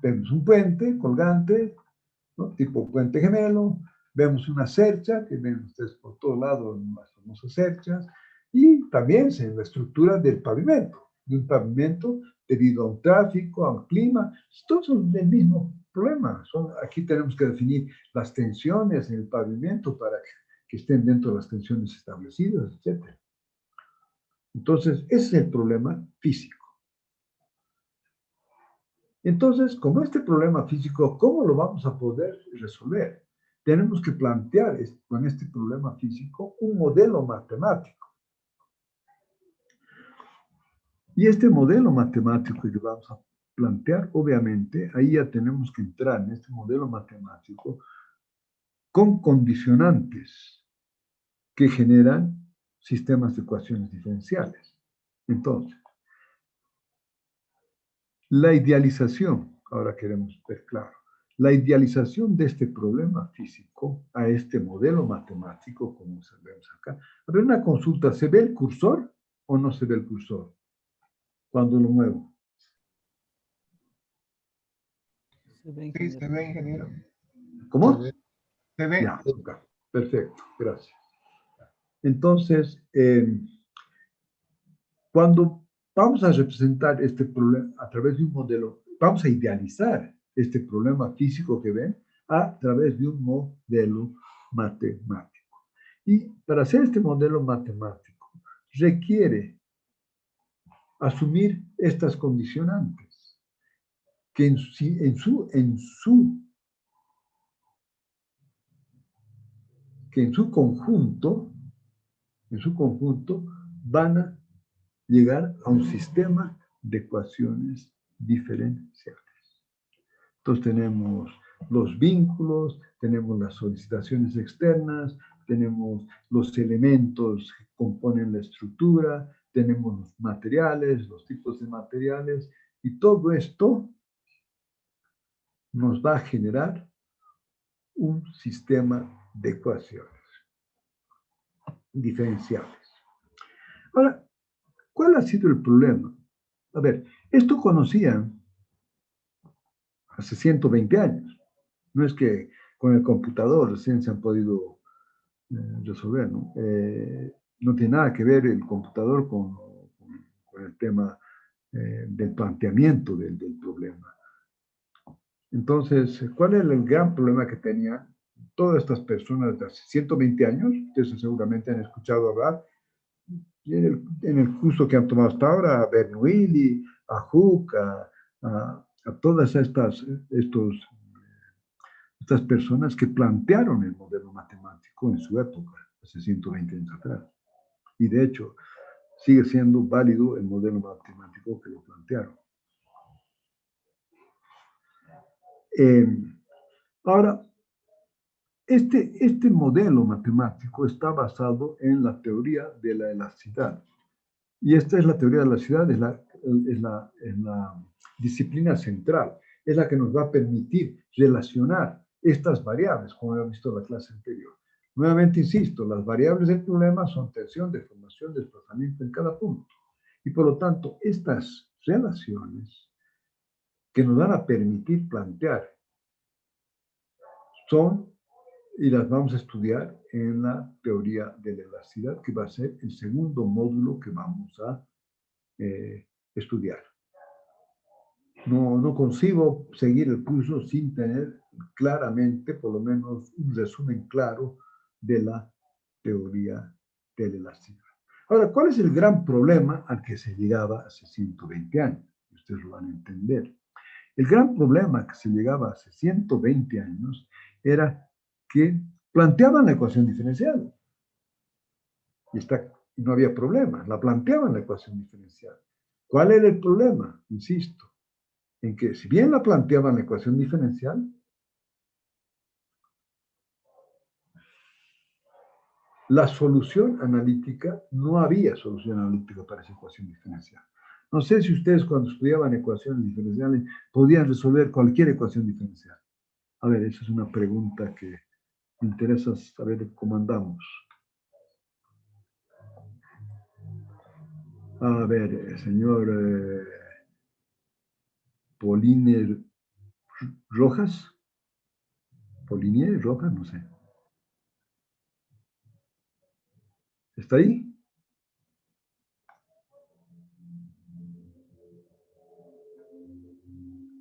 vemos un puente colgante, ¿no? Tipo puente gemelo, vemos una cercha, que ven ustedes por todos lados, las famosas cerchas, y también la estructura del pavimento, de un pavimento debido a un tráfico, a un clima, todos son del mismo problema. Aquí tenemos que definir las tensiones en el pavimento para que estén dentro de las tensiones establecidas, etc. Entonces, ese es el problema físico. Entonces, como este problema físico, ¿cómo lo vamos a poder resolver? Tenemos que plantear con este problema físico un modelo matemático. Y este modelo matemático que vamos a plantear, obviamente, ahí ya tenemos que entrar en este modelo matemático con condicionantes que generan sistemas de ecuaciones diferenciales. Entonces, la idealización, ahora queremos ver claro, la idealización de este problema físico a este modelo matemático, como vemos acá. A ver, una consulta, ¿se ve el cursor o no se ve el cursor cuando lo muevo? Se ve, Sí, se ingeniero. ve, ingeniero. ¿Cómo? Se ve. Ya, ok. Perfecto, gracias. Entonces, cuando vamos a representar este problema a través de un modelo, vamos a idealizar este problema físico que ven a través de un modelo matemático. Y para hacer este modelo matemático requiere asumir estas condicionantes, que en su conjunto van a llegar a un sistema de ecuaciones diferenciales. Entonces tenemos los vínculos, tenemos las solicitaciones externas, tenemos los elementos que componen la estructura, tenemos los materiales, los tipos de materiales, y todo esto nos va a generar un sistema de ecuaciones diferenciales. Ahora, ¿cuál ha sido el problema? A ver, esto conocían hace 120 años. No es que con el computador recién se han podido resolver, ¿no? No tiene nada que ver el computador con el tema del planteamiento del problema. Entonces, ¿cuál es el gran problema que tenían todas estas personas de hace 120 años? Ustedes seguramente han escuchado hablar en el curso que han tomado hasta ahora, a Bernoulli, a Hooke, a todas estas personas que plantearon el modelo matemático en su época, hace 120 años atrás. Y de hecho, sigue siendo válido el modelo matemático que lo plantearon. Ahora, este modelo matemático está basado en la teoría de la elasticidad. Y esta es la teoría de la elasticidad, es la disciplina central, es la que nos va a permitir relacionar estas variables, como hemos visto en la clase anterior. Nuevamente insisto, las variables del problema son tensión, deformación, desplazamiento en cada punto. Y por lo tanto, estas relaciones que nos van a permitir plantear son, y las vamos a estudiar en la teoría de la elasticidad, que va a ser el segundo módulo que vamos a estudiar. No consigo seguir el curso sin tener claramente, por lo menos, un resumen claro de la teoría de la elasticidad. Ahora, ¿cuál es el gran problema al que se llegaba hace 120 años? Ustedes lo van a entender. El gran problema que se llegaba hace 120 años era que planteaban la ecuación diferencial. Y no había problema, la planteaban la ecuación diferencial. ¿Cuál era el problema? Insisto, en que si bien la planteaban la ecuación diferencial, la solución analítica, no había solución analítica para esa ecuación diferencial. No sé si ustedes cuando estudiaban ecuaciones diferenciales podían resolver cualquier ecuación diferencial. A ver, esa es una pregunta que me interesa saber cómo andamos. A ver, señor Pauline Rojas. Pauline Rojas, no sé. ¿Está ahí?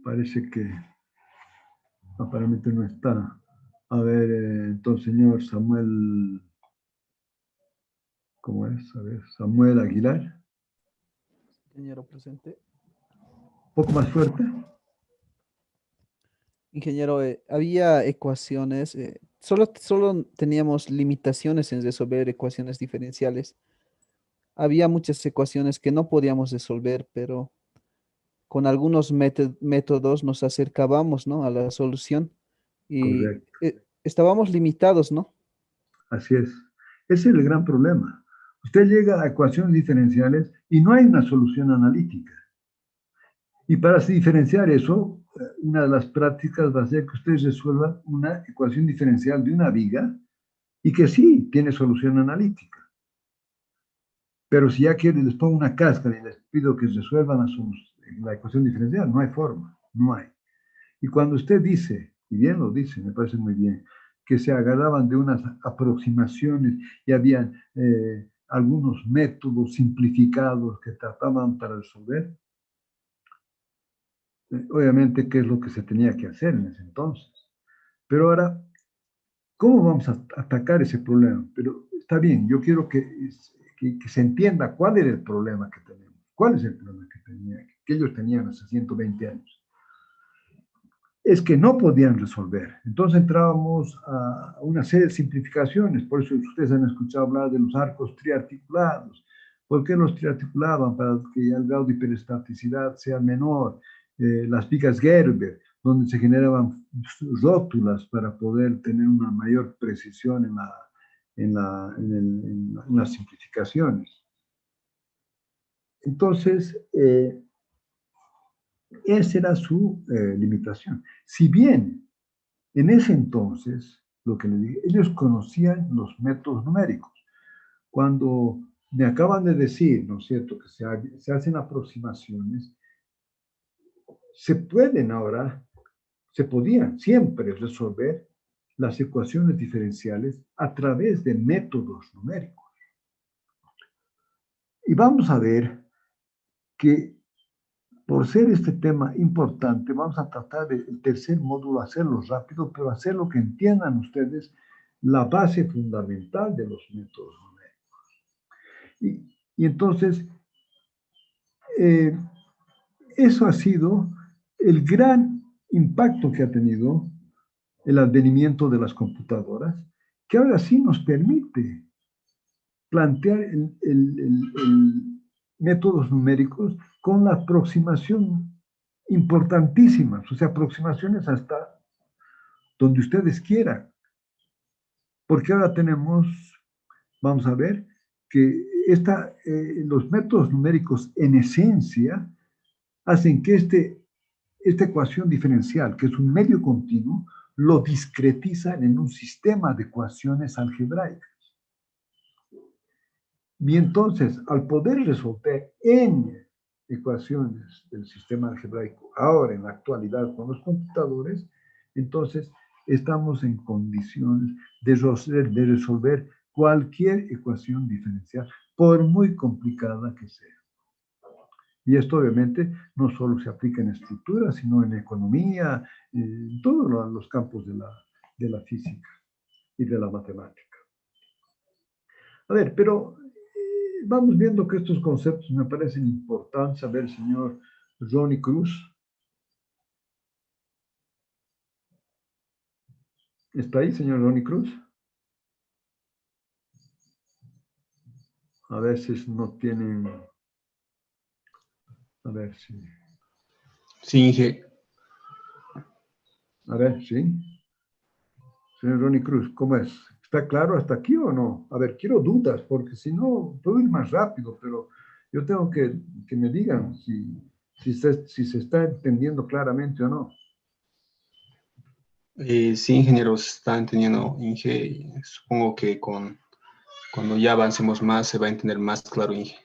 Parece que aparentemente no está. A ver, entonces, señor Samuel, ¿cómo es? A ver, Samuel Aguilar. Ingeniero presente. Un poco más fuerte. Ingeniero, había ecuaciones, solo teníamos limitaciones en resolver ecuaciones diferenciales. Había muchas ecuaciones que no podíamos resolver, pero con algunos métodos nos acercábamos, ¿no?, a la solución y Correcto. estábamos limitados, ¿no? Así es. Ese es el gran problema. Usted llega a ecuaciones diferenciales y no hay una solución analítica. Y para diferenciar eso, una de las prácticas va a ser que ustedes resuelvan una ecuación diferencial de una viga y que sí tiene solución analítica. Pero si ya quiero, les pongo una cáscara y les pido que resuelvan la ecuación diferencial, no hay forma, no hay. Y cuando usted dice, y bien lo dice, me parece muy bien, que se agarraban de unas aproximaciones y habían algunos métodos simplificados que trataban para resolver, obviamente, ¿qué es lo que se tenía que hacer en ese entonces? Pero ahora, ¿cómo vamos a atacar ese problema? Pero está bien, yo quiero que se entienda cuál era el problema que tenemos. ¿Cuál es el problema que ellos tenían hace 120 años? Es que no podían resolver. Entonces entrábamos a una serie de simplificaciones. Por eso ustedes han escuchado hablar de los arcos triarticulados. ¿Por qué los triarticulaban? Para que el grado de hiperestaticidad sea menor. Las vigas Gerber, donde se generaban rótulas para poder tener una mayor precisión en las simplificaciones. Entonces, esa era su limitación. Si bien en ese entonces, lo que le dije, ellos conocían los métodos numéricos. Cuando me acaban de decir, ¿no es cierto?, que se hacen aproximaciones, se podían siempre resolver las ecuaciones diferenciales a través de métodos numéricos. Y vamos a ver que por ser este tema importante, vamos a tratar del tercer módulo, hacerlo rápido, pero hacerlo que entiendan ustedes la base fundamental de los métodos numéricos. Y entonces, eso ha sido el gran impacto que ha tenido el advenimiento de las computadoras, que ahora sí nos permite plantear métodos numéricos con la aproximación importantísimas, o sea, aproximaciones hasta donde ustedes quieran. Porque ahora tenemos, vamos a ver, que los métodos numéricos en esencia hacen que esta ecuación diferencial, que es un medio continuo, lo discretizan en un sistema de ecuaciones algebraicas. Y entonces, al poder resolver n ecuaciones del sistema algebraico, ahora en la actualidad con los computadores, entonces estamos en condiciones de resolver cualquier ecuación diferencial, por muy complicada que sea. Y esto obviamente no solo se aplica en estructuras, sino en economía, en todos los campos de la física y de la matemática. A ver, pero vamos viendo que estos conceptos me parecen importantes. A ver, señor Ronnie Cruz. ¿Está ahí, señor Ronnie Cruz? A veces no tienen... A ver si... Sí, Inge. A ver, ¿sí? Señor Ronnie Cruz, ¿cómo es? ¿Está claro hasta aquí o no? A ver, quiero dudas, porque si no, puedo ir más rápido, pero yo tengo que me digan si se está entendiendo claramente o no. Sí, ingeniero, se está entendiendo, Inge, y supongo que cuando ya avancemos más se va a entender más claro, Inge.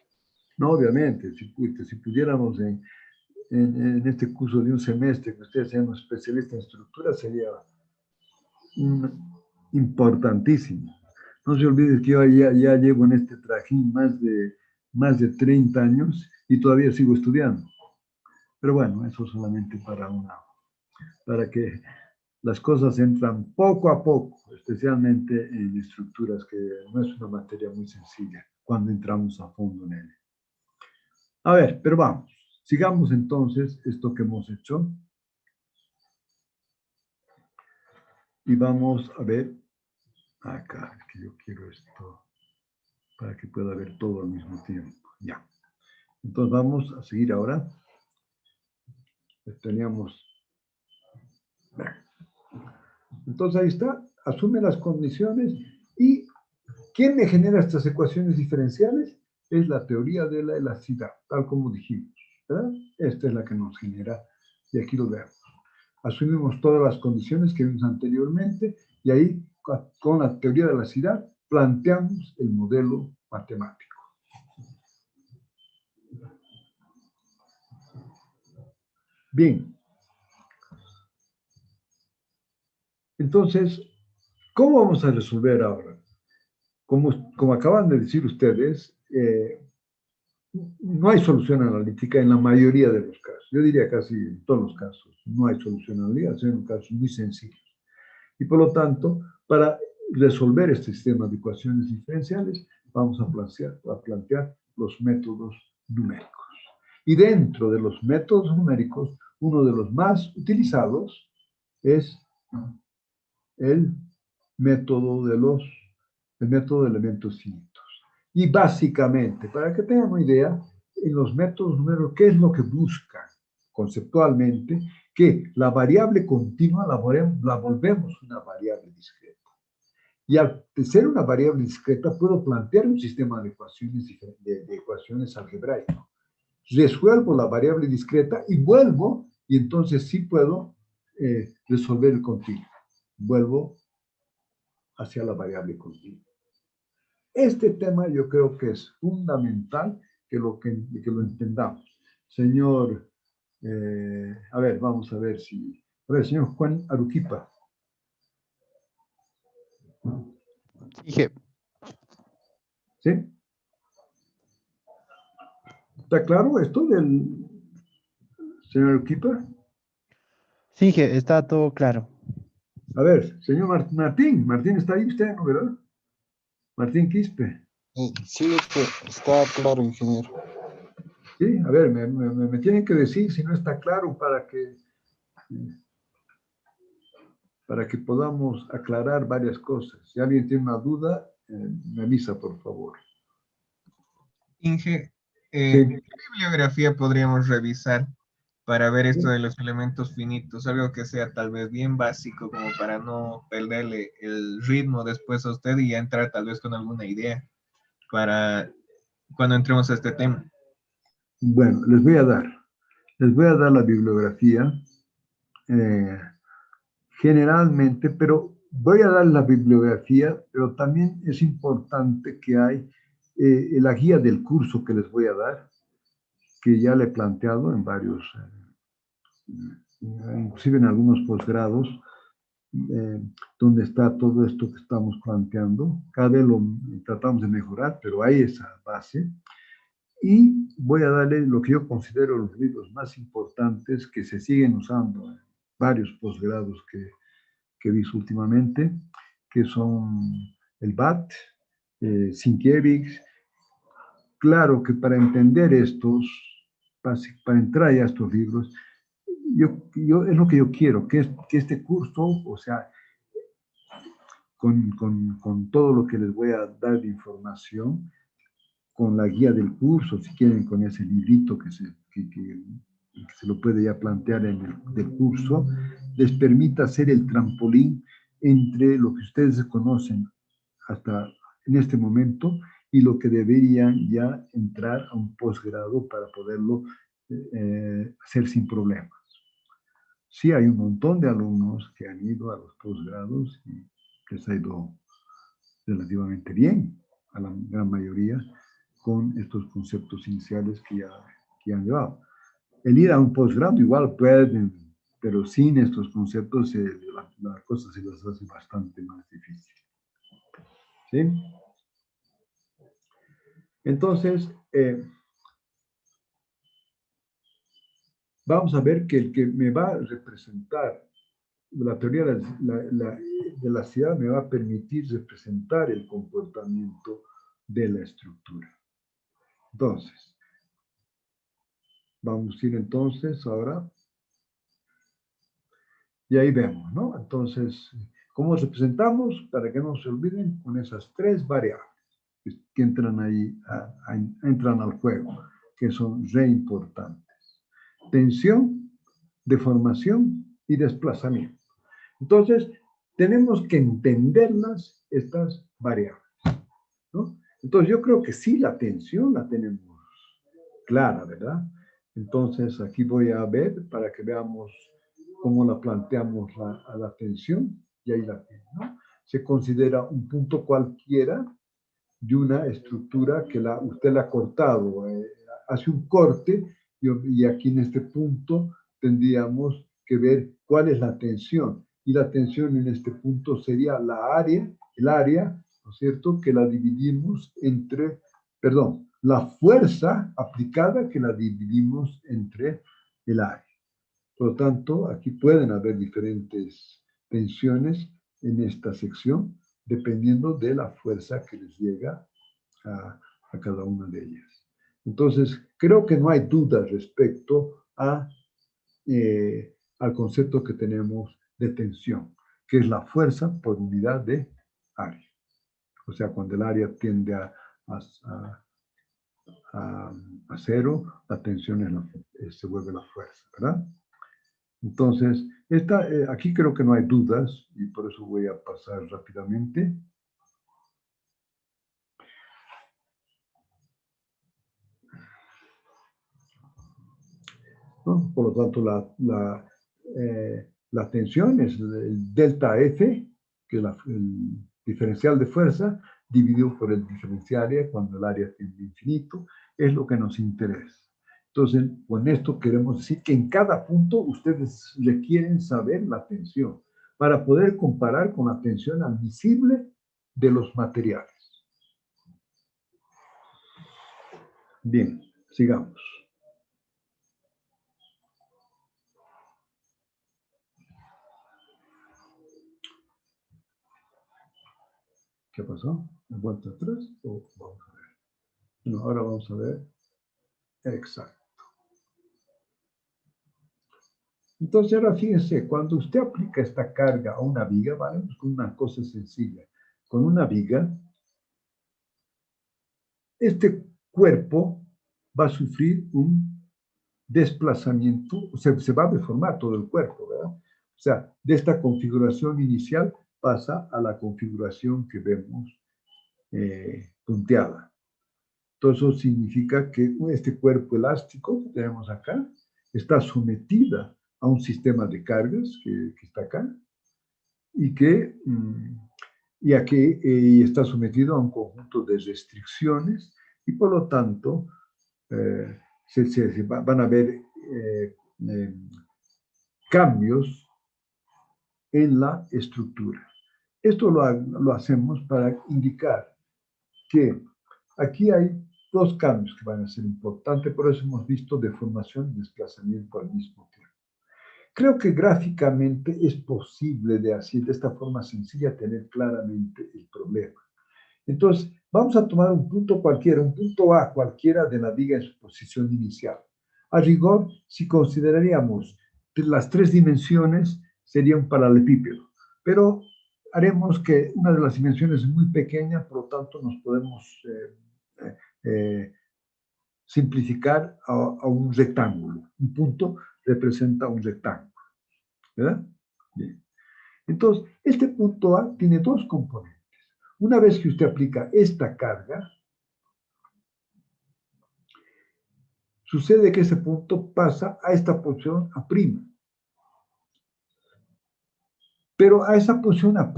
No, obviamente, si pudiéramos en este curso de un semestre que ustedes sean un especialista en estructura, sería importantísimo. No se olviden que yo ya llevo en este trajín más de 30 años y todavía sigo estudiando. Pero bueno, eso solamente para que las cosas entran poco a poco, especialmente en estructuras, que no es una materia muy sencilla cuando entramos a fondo en ella. A ver, pero vamos, sigamos entonces esto que hemos hecho. Y vamos a ver acá, que yo quiero esto para que pueda ver todo al mismo tiempo. Ya. Entonces vamos a seguir ahora. Teníamos... Entonces ahí está, asume las condiciones y ¿quién me genera estas ecuaciones diferenciales? Es la teoría de la elasticidad, tal como dijimos, ¿verdad? Esta es la que nos genera, y aquí lo vemos. Asumimos todas las condiciones que vimos anteriormente y ahí, con la teoría de la elasticidad, planteamos el modelo matemático. Bien. Entonces, ¿cómo vamos a resolver ahora? Como acaban de decir ustedes, no hay solución analítica en la mayoría de los casos. Yo diría casi en todos los casos. No hay solución analítica, son casos muy sencillos. Y por lo tanto, para resolver este sistema de ecuaciones diferenciales, vamos a plantear los métodos numéricos. Y dentro de los métodos numéricos, uno de los más utilizados es el método de elementos finitos. Y básicamente, para que tengan una idea, en los métodos numéricos, ¿qué es lo que buscan conceptualmente? Que la variable continua la volvemos una variable discreta. Y al ser una variable discreta, puedo plantear un sistema de ecuaciones algebraico. Resuelvo la variable discreta y vuelvo, y entonces sí puedo resolver el continuo. Vuelvo hacia la variable continua. Este tema yo creo que es fundamental que lo entendamos. Señor, a ver, vamos a ver si... A ver, señor Juan Aruquipa. ¿Sí? ¿Está claro esto del señor Aruquipa? Sí, está todo claro. A ver, señor Martín, ¿está ahí usted, no, verdad? Martín Quispe. Sí, está claro, ingeniero. Sí, a ver, me tienen que decir si no está claro para que podamos aclarar varias cosas. Si alguien tiene una duda, me avisa, por favor. Inge, Sí. ¿qué bibliografía podríamos revisar para ver esto de los elementos finitos? Algo que sea tal vez bien básico, como para no perderle el ritmo después a usted y ya entrar tal vez con alguna idea para cuando entremos a este tema. Bueno, les voy a dar la bibliografía generalmente, pero voy a dar la bibliografía, pero también es importante que hay la guía del curso que les voy a dar, que ya le he planteado en varios, inclusive en algunos posgrados, donde está todo esto que estamos planteando. Cada vez lo tratamos de mejorar, pero hay esa base. Y voy a darle lo que yo considero los libros más importantes que se siguen usando en varios posgrados que he visto últimamente, que son el BAT, Sienkiewicz. Claro que para entender para entrar ya a estos libros, es lo que yo quiero, que este curso, o sea, con todo lo que les voy a dar de información, con la guía del curso, si quieren, con ese librito que se lo puede ya plantear del curso, les permita hacer el trampolín entre lo que ustedes conocen hasta en este momento y lo que deberían ya entrar a un posgrado para poderlo hacer sin problemas. Sí, hay un montón de alumnos que han ido a los posgrados y les ha ido relativamente bien, a la gran mayoría, con estos conceptos iniciales que han llevado. El ir a un posgrado igual pueden, pero sin estos conceptos la cosa se les hace bastante más difícil. ¿Sí? Entonces, vamos a ver que el que me va a representar la teoría de la ciudad me va a permitir representar el comportamiento de la estructura. Entonces, vamos a ir entonces ahora, y ahí vemos, ¿no? Entonces, ¿cómo representamos? Para que no se olviden, con esas tres variables que entran ahí, entran al juego, que son re importantes. Tensión, deformación y desplazamiento. Entonces, tenemos que entenderlas, estas variables, ¿no? Entonces, yo creo que sí, la tensión la tenemos clara, ¿verdad? Entonces, aquí voy a ver para que veamos cómo la planteamos a la tensión, y ahí la tengo, ¿no? Se considera un punto cualquiera de una estructura que usted la ha cortado, hace un corte, y aquí en este punto tendríamos que ver cuál es la tensión. y la tensión en este punto sería el área, ¿no es cierto?, que la dividimos entre, perdón, la fuerza aplicada que la dividimos entre el área. Por lo tanto, aquí pueden haber diferentes tensiones en esta sección, dependiendo de la fuerza que les llega a cada una de ellas. Entonces, creo que no hay duda respecto al concepto que tenemos de tensión, que es la fuerza por unidad de área. O sea, cuando el área tiende a cero, la tensión se vuelve la fuerza, ¿verdad? Entonces, aquí creo que no hay dudas y por eso voy a pasar rápidamente. ¿No? Por lo tanto, la tensión es el delta F, que es el diferencial de fuerza, dividido por el diferencial área cuando el área tiende a infinito, es lo que nos interesa. Entonces, con esto queremos decir que en cada punto ustedes requieren saber la tensión para poder comparar con la tensión admisible de los materiales. Bien, sigamos. ¿Qué pasó? ¿Me he vuelto atrás? Vamos a ver. Bueno, ahora vamos a ver. Exacto. Entonces, ahora fíjense, cuando usted aplica esta carga a una viga, ¿vale? Con una cosa sencilla. Con una viga, este cuerpo va a sufrir un desplazamiento, o sea, se va a deformar todo el cuerpo, ¿verdad? O sea, de esta configuración inicial pasa a la configuración que vemos punteada. Todo eso significa que este cuerpo elástico que tenemos acá está sometida a un sistema de cargas que está acá y que está sometido a un conjunto de restricciones y por lo tanto van a haber cambios en la estructura. Esto lo hacemos para indicar que aquí hay dos cambios que van a ser importantes, por eso hemos visto deformación y desplazamiento al mismo tiempo. Creo que gráficamente es posible de esta forma sencilla tener claramente el problema. Entonces, vamos a tomar un punto cualquiera, un punto A cualquiera de la viga en su posición inicial. A rigor, si consideraríamos las tres dimensiones, sería un paralelepípedo, pero haremos que una de las dimensiones es muy pequeña, por lo tanto nos podemos simplificar a un rectángulo. Un punto representa un rectángulo, ¿verdad? Bien. Entonces, este punto A tiene dos componentes. Una vez que usted aplica esta carga, sucede que ese punto pasa a esta posición A'. Pero a esa posición A',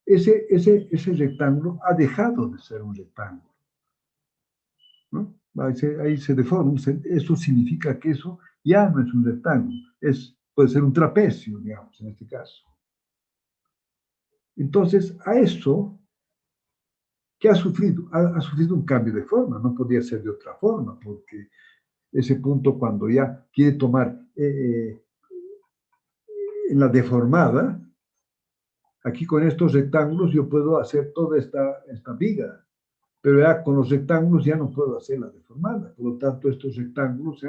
ese rectángulo ha dejado de ser un rectángulo, ¿no? Ahí se deforma. Eso significa que eso ya no es un rectángulo, puede ser un trapecio, digamos, en este caso. Entonces, a eso, ¿qué ha sufrido? Ha sufrido un cambio de forma, no podía ser de otra forma, porque ese punto cuando ya quiere tomar en la deformada, aquí con estos rectángulos yo puedo hacer toda esta viga, pero ya con los rectángulos ya no puedo hacer la deformada. Por lo tanto, estos rectángulos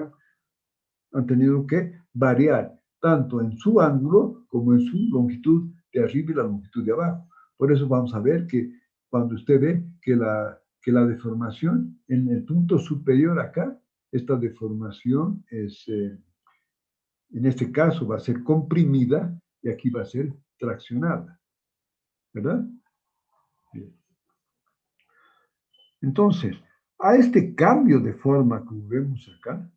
han tenido que variar, tanto en su ángulo como en su longitud de arriba y la longitud de abajo. Por eso vamos a ver que cuando usted ve que la deformación en el punto superior acá, esta deformación en este caso va a ser comprimida y aquí va a ser traccionada, ¿verdad? Bien. Entonces, a este cambio de forma que vemos acá,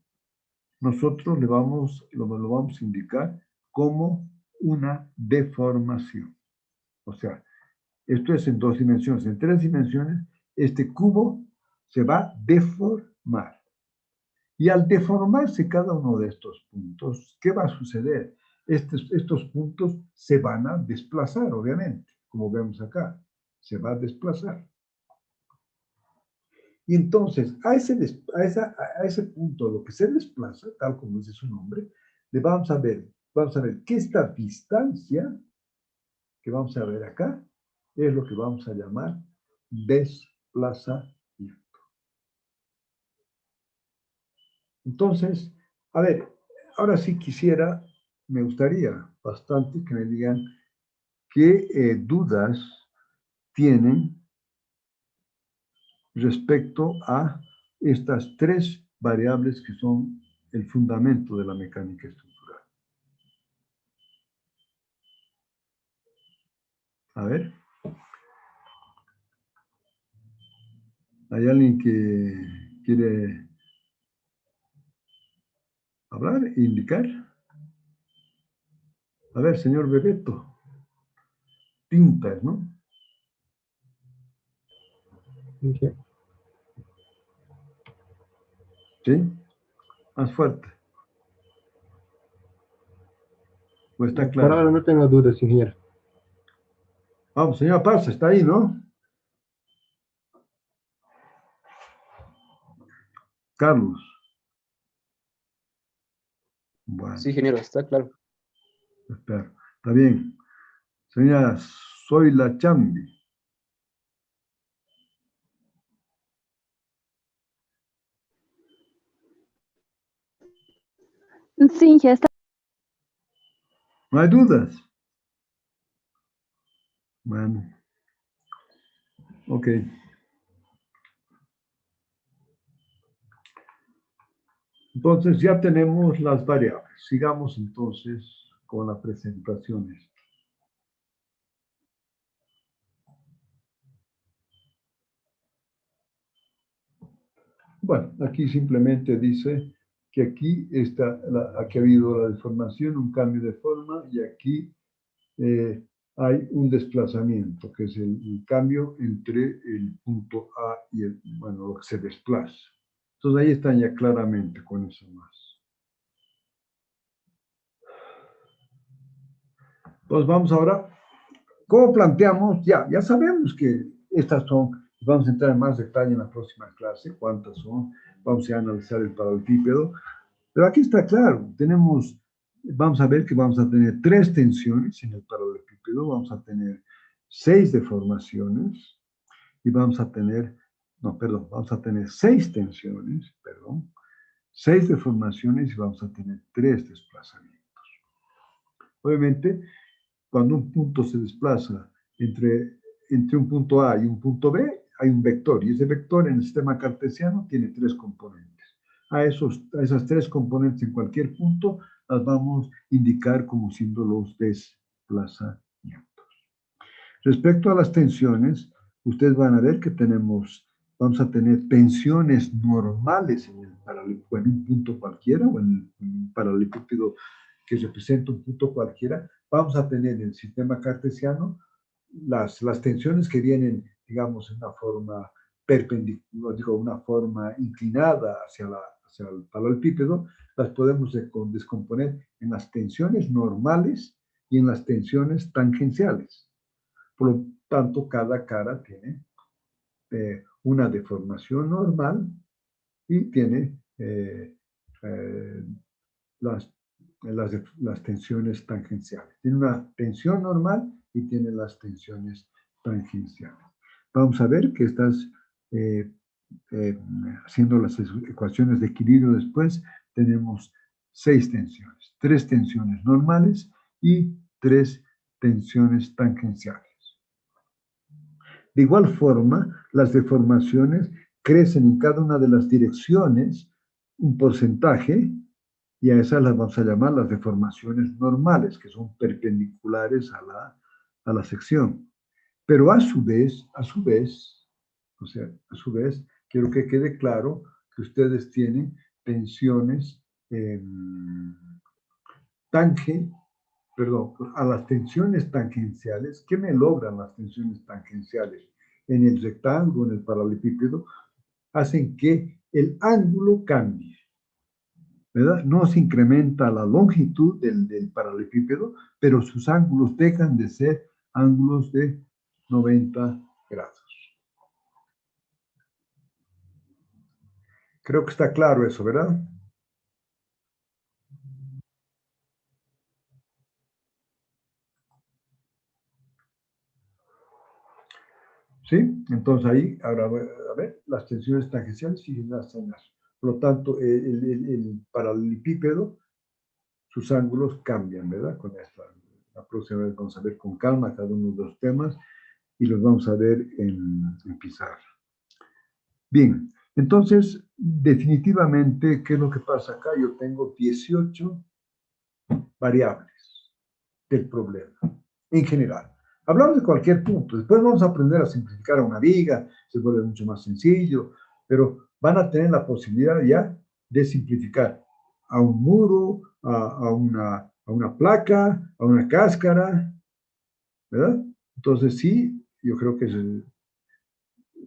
nosotros lo vamos a indicar como una deformación. O sea, esto es en dos dimensiones. En tres dimensiones, este cubo se va a deformar. Y al deformarse cada uno de estos puntos, ¿qué va a suceder? estos puntos se van a desplazar, obviamente, como vemos acá, se va a desplazar. Y entonces, a ese punto, lo que se desplaza, tal como dice su nombre, le vamos a ver que esta distancia que vamos a ver acá es lo que vamos a llamar desplazamiento. Entonces, a ver, ahora sí me gustaría bastante que me digan qué dudas tienen respecto a estas tres variables que son el fundamento de la mecánica estructural. A ver. ¿Hay alguien que quiere hablar e indicar? A ver, señor Bebeto. Pintas, ¿no? ¿Sí? Más fuerte. ¿O está Por claro? ahora no tengo dudas, ingeniero. Vamos, señor Paz, está ahí, ¿no? Carlos. Bueno. Sí, ingeniero, está claro. Espera. Está bien. Señora Zoila Chambi. Sí, ya está. ¿No hay dudas? Bueno. Ok. Entonces ya tenemos las variables. Sigamos entonces con las presentaciones. Bueno, aquí simplemente dice que aquí ha habido la deformación, un cambio de forma, y aquí hay un desplazamiento, que es el cambio entre el punto A y lo que se desplaza. Entonces ahí están ya claramente con eso más. Pues vamos ahora, ¿cómo planteamos? Ya sabemos que estas son, vamos a entrar en más detalle en la próxima clase, cuántas son, vamos a analizar el paralelepípedo, pero aquí está claro, vamos a ver que vamos a tener 3 tensiones en el paralelepípedo, vamos a tener 6 deformaciones y vamos a tener 6 tensiones, 6 deformaciones y vamos a tener 3 desplazamientos. Obviamente, cuando un punto se desplaza entre un punto A y un punto B, hay un vector, y ese vector en el sistema cartesiano tiene 3 componentes. A esas 3 componentes en cualquier punto las vamos a indicar como símbolos desplazamientos. Respecto a las tensiones, ustedes van a ver que vamos a tener tensiones normales en un punto cualquiera, o en un paralelepípedo que representa un punto cualquiera. Vamos a tener en el sistema cartesiano las tensiones que vienen, digamos, en una forma perpendicular, una forma inclinada hacia el paralelepípedo, las podemos descomponer en las tensiones normales y en las tensiones tangenciales. Por lo tanto, cada cara tiene una deformación normal y tiene las tensiones tangenciales. Tiene una tensión normal y tiene las tensiones tangenciales. Vamos a ver que estás haciendo las ecuaciones de equilibrio después. Tenemos 6 tensiones, 3 tensiones normales y 3 tensiones tangenciales. De igual forma, las deformaciones crecen en cada una de las direcciones un porcentaje, y a esas las vamos a llamar las deformaciones normales, que son perpendiculares a la sección. Pero a su vez, quiero que quede claro que ustedes tienen tensiones a las tensiones tangenciales. ¿Qué me logran las tensiones tangenciales? En el rectángulo, en el paralelepípedo, hacen que el ángulo cambie. ¿verdad? No se incrementa la longitud del paralelepípedo, pero sus ángulos dejan de ser ángulos de 90 grados. Creo que está claro eso, ¿verdad? ¿Sí? Entonces ahí, ahora, a ver, las tensiones tangenciales siguen las cenas. Por lo tanto, el paralelepípedo, sus ángulos cambian, ¿verdad? Con esta, la próxima vez vamos a ver con calma cada uno de los temas y los vamos a ver en pizarra. Bien, entonces, definitivamente, ¿qué es lo que pasa acá? Yo tengo 18 variables del problema, en general. Hablamos de cualquier punto. Después vamos a aprender a simplificar a una viga, se vuelve mucho más sencillo, pero van a tener la posibilidad ya de simplificar a un muro, a una placa, a una cáscara, ¿verdad? Entonces sí, yo creo que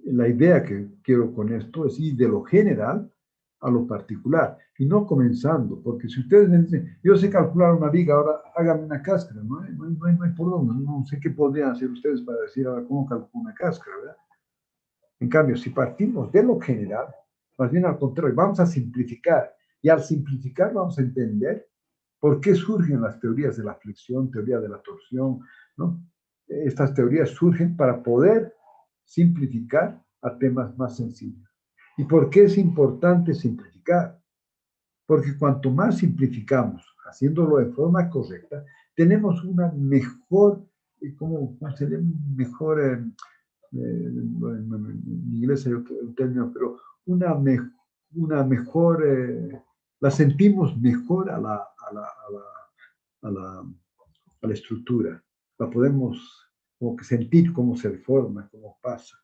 la idea que quiero con esto es ir de lo general a lo particular y no comenzando, porque si ustedes me dicen, yo sé calcular una viga, ahora hágame una cáscara, no hay por dónde, no sé qué podrían hacer ustedes para decir ahora cómo calculo una cáscara, ¿verdad? En cambio, si partimos de lo general, más bien al contrario, vamos a simplificar y al simplificar vamos a entender por qué surgen las teorías de la flexión, teoría de la torsión, ¿no? Estas teorías surgen para poder simplificar a temas más sencillos. ¿Y por qué es importante simplificar? Porque cuanto más simplificamos, haciéndolo de forma correcta, tenemos una mejor, ¿cómo sería? Mejor, en inglés hay un término, pero una mejor, la sentimos mejor a la estructura, la podemos como que sentir cómo se deforma, cómo pasa,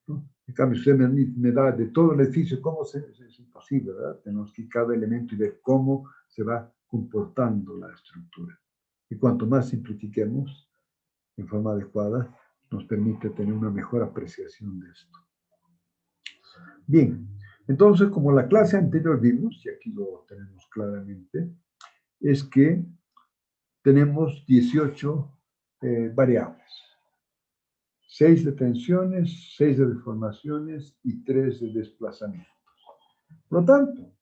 ¿no? En cambio, usted me da de todo el edificio, ¿cómo es imposible, ¿verdad? Tenemos que ir cada elemento y ver cómo se va comportando la estructura. Y cuanto más simplifiquemos en forma adecuada, nos permite tener una mejor apreciación de esto. Bien, entonces, como la clase anterior vimos, y aquí lo tenemos claramente, es que tenemos 18 variables. 6 de tensiones, 6 de deformaciones y 3 de desplazamientos. Por lo tanto,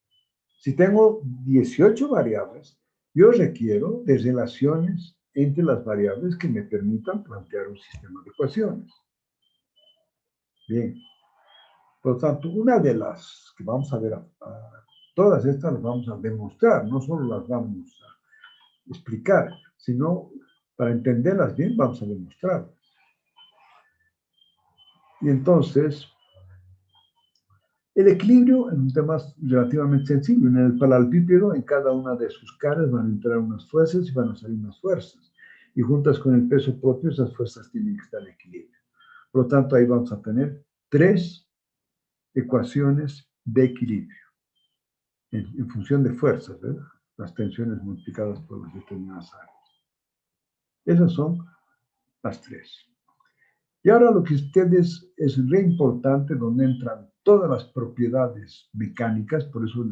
si tengo 18 variables, yo requiero de relaciones entre las variables que me permitan plantear un sistema de ecuaciones. Bien. Por lo tanto, una de las que vamos a ver, todas estas las vamos a demostrar, no solo las vamos a explicar, sino para entenderlas bien vamos a demostrarlas. Y entonces, el equilibrio es un tema relativamente sencillo. En el paralelepípedo, en cada una de sus caras van a entrar unas fuerzas y van a salir unas fuerzas. Y juntas con el peso propio, esas fuerzas tienen que estar en equilibrio. Por lo tanto, ahí vamos a tener 3 ecuaciones de equilibrio en función de fuerzas, ¿verdad? Las tensiones multiplicadas por las determinadas áreas. Esas son las 3. Y ahora lo que ustedes es re importante, donde entran todas las propiedades mecánicas, por eso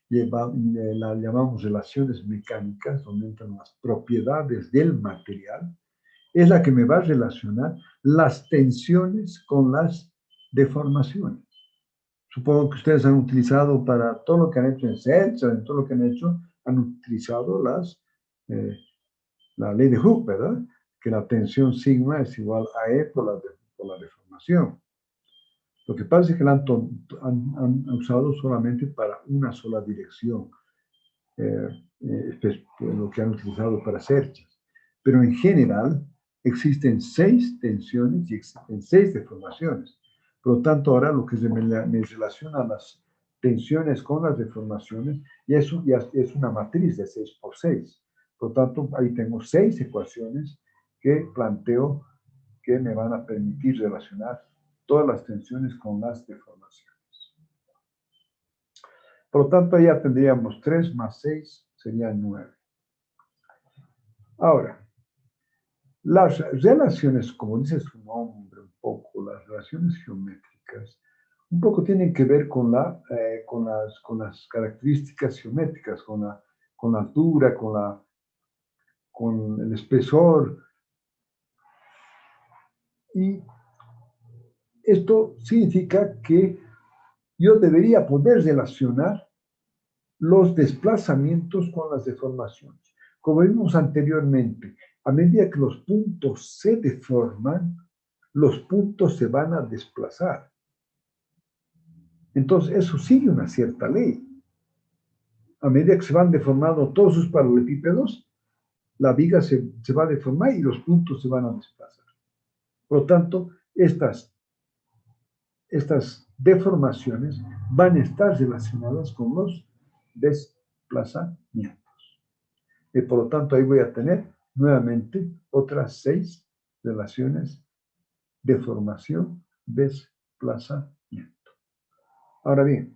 la llamamos relaciones mecánicas, donde entran las propiedades del material, es la que me va a relacionar las tensiones con las deformaciones. Supongo que ustedes han utilizado para todo lo que han hecho en CELS, en todo lo que han hecho, han utilizado la ley de Hooke, ¿verdad? Que la tensión sigma es igual a E por la deformación. Lo que pasa es que la han usado solamente para una sola dirección, lo que han utilizado para cerchas. Pero en general existen 6 tensiones y existen 6 deformaciones. Por lo tanto, ahora lo que me relaciona a las tensiones con las deformaciones, y eso ya es una matriz de 6 por 6. Por lo tanto, ahí tengo 6 ecuaciones que planteo que me van a permitir relacionar todas las tensiones con las deformaciones. Por lo tanto, ya tendríamos 3 más 6 serían 9. Ahora, las relaciones, como dice su nombre un poco, las relaciones geométricas, un poco tienen que ver con, con las características geométricas, con la altura, con el espesor. Y esto significa que yo debería poder relacionar los desplazamientos con las deformaciones. Como vimos anteriormente, a medida que los puntos se deforman, los puntos se van a desplazar. Entonces, eso sigue una cierta ley. A medida que se van deformando todos sus paralelepípedos, la viga se va a deformar y los puntos se van a desplazar. Por lo tanto, estas deformaciones van a estar relacionadas con los desplazamientos. Y por lo tanto, ahí voy a tener nuevamente otras 6 relaciones: deformación, desplazamiento. Ahora bien,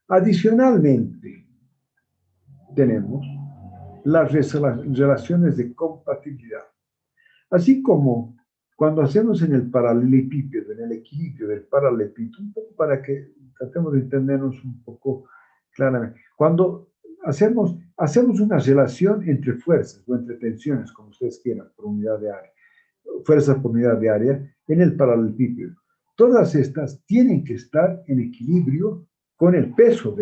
adicionalmente, tenemos las relaciones de compatibilidad. Así como cuando hacemos en el paralelepípedo, en el equilibrio del paralelepípedo, un poco para que tratemos de entendernos un poco claramente. Cuando hacemos una relación entre fuerzas o entre tensiones, como ustedes quieran, por unidad de área, fuerzas por unidad de área, en el paralelepípedo, todas estas tienen que estar en equilibrio con el peso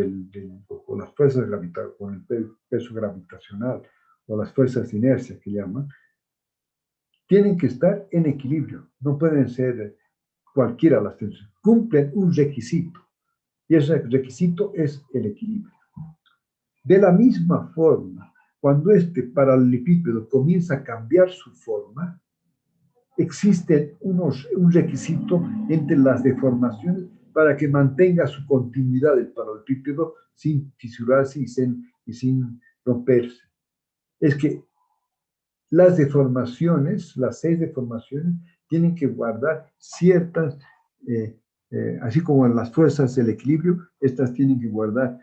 con las fuerzas gravitacionales, con el peso gravitacional o las fuerzas de inercia que llaman. Tienen que estar en equilibrio, no pueden ser cualquiera de las tensiones. Cumplen un requisito, y ese requisito es el equilibrio. De la misma forma, cuando este paralelepípedo comienza a cambiar su forma, existe un requisito entre las deformaciones para que mantenga su continuidad el paralelepípedo sin fisurarse y sin romperse. Es que las deformaciones, las 6 deformaciones, tienen que guardar ciertas, así como en las fuerzas del equilibrio, estas tienen que guardar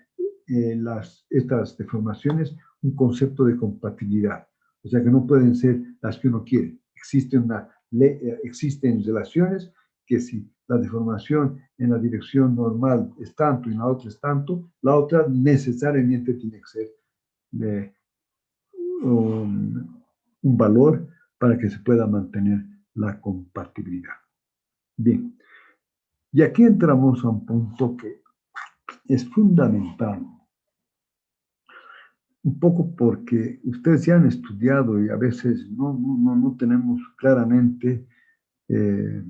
estas deformaciones un concepto de compatibilidad. O sea que no pueden ser las que uno quiere. Existen relaciones que si la deformación en la dirección normal es tanto y la otra es tanto, la otra necesariamente tiene que ser un valor para que se pueda mantener la compatibilidad. Bien, y aquí entramos a un punto que es fundamental, un poco porque ustedes ya han estudiado y a veces no tenemos claramente de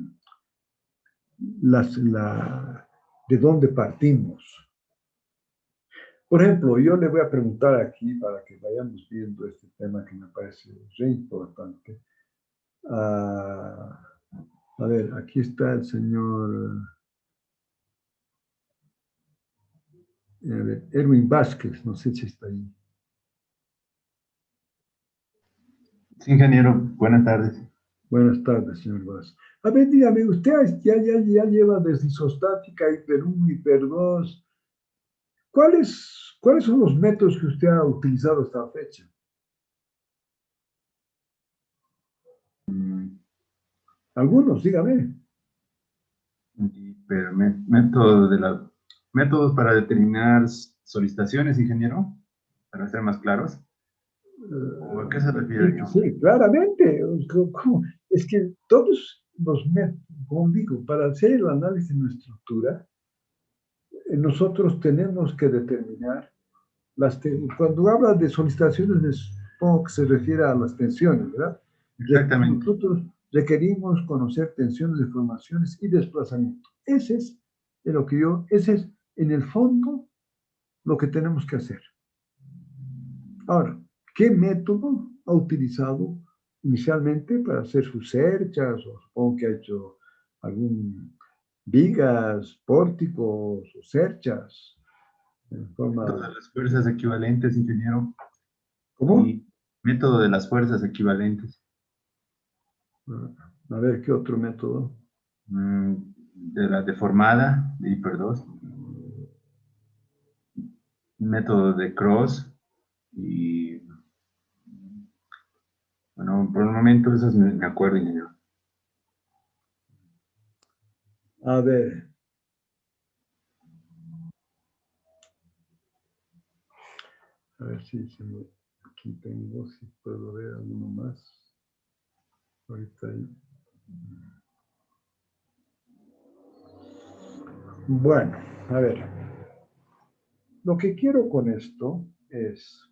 dónde partimos. Por ejemplo, yo le voy a preguntar aquí para que vayamos viendo este tema que me parece re importante. A ver, aquí está el señor Erwin Vázquez, no sé si está ahí. Sí, ingeniero, buenas tardes. Buenas tardes, señor Vázquez. A ver, dígame, usted ya lleva desde isostática, hiper 1, hiper 2. ¿Cuáles son los métodos que usted ha utilizado hasta la fecha? Algunos, dígame. Pero métodos para determinar solicitaciones, ingeniero, para ser más claros. ¿O a qué se refiere? Sí, claramente. Es que todos los métodos, como digo, para hacer el análisis de una estructura, nosotros tenemos que determinar cuando habla de solicitaciones, supongo que se refiere a las tensiones, ¿verdad? Exactamente. Nosotros requerimos conocer tensiones, deformaciones y desplazamiento. Ese es en el fondo lo que tenemos que hacer. Ahora, ¿qué método ha utilizado inicialmente para hacer sus cerchas? O supongo que ha hecho algún vigas, pórticos o cerchas. Método de las fuerzas equivalentes, ingeniero. ¿Cómo? Y método de las fuerzas equivalentes. A ver, ¿qué otro método? De la deformada, de hiper 2. Método de cross. Y bueno, por el momento esas me acuerdo, ingeniero. A ver. A ver si aquí tengo, si puedo ver alguno más. Ahorita ahí. Bueno, a ver. Lo que quiero con esto es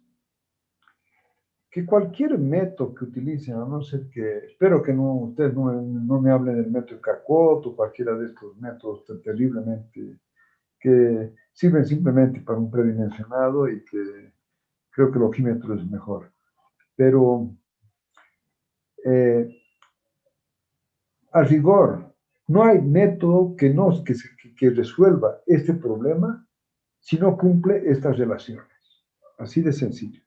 que cualquier método que utilicen, a no ser que, espero que no, ustedes no me hablen del método de Cacot o cualquiera de estos métodos terriblemente, que sirven simplemente para un predimensionado y que creo que el ojímetro es mejor. Pero a rigor, no hay método que resuelva este problema si no cumple estas relaciones. Así de sencillo.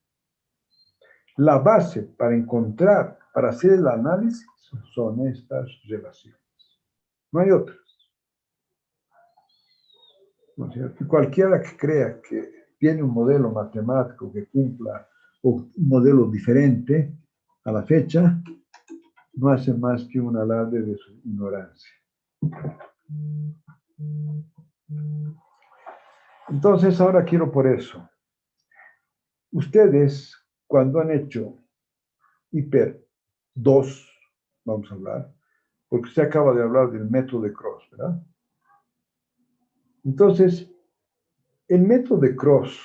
La base para encontrar, para hacer el análisis, son estas relaciones. No hay otras. ¿No es cierto? Cualquiera que crea que tiene un modelo matemático que cumpla un modelo diferente a la fecha, no hace más que un alarde de su ignorancia. Entonces, ahora quiero por eso. Ustedes, cuando han hecho hiper 2, vamos a hablar, porque usted acaba de hablar del método de Cross, ¿verdad? Entonces, el método de Cross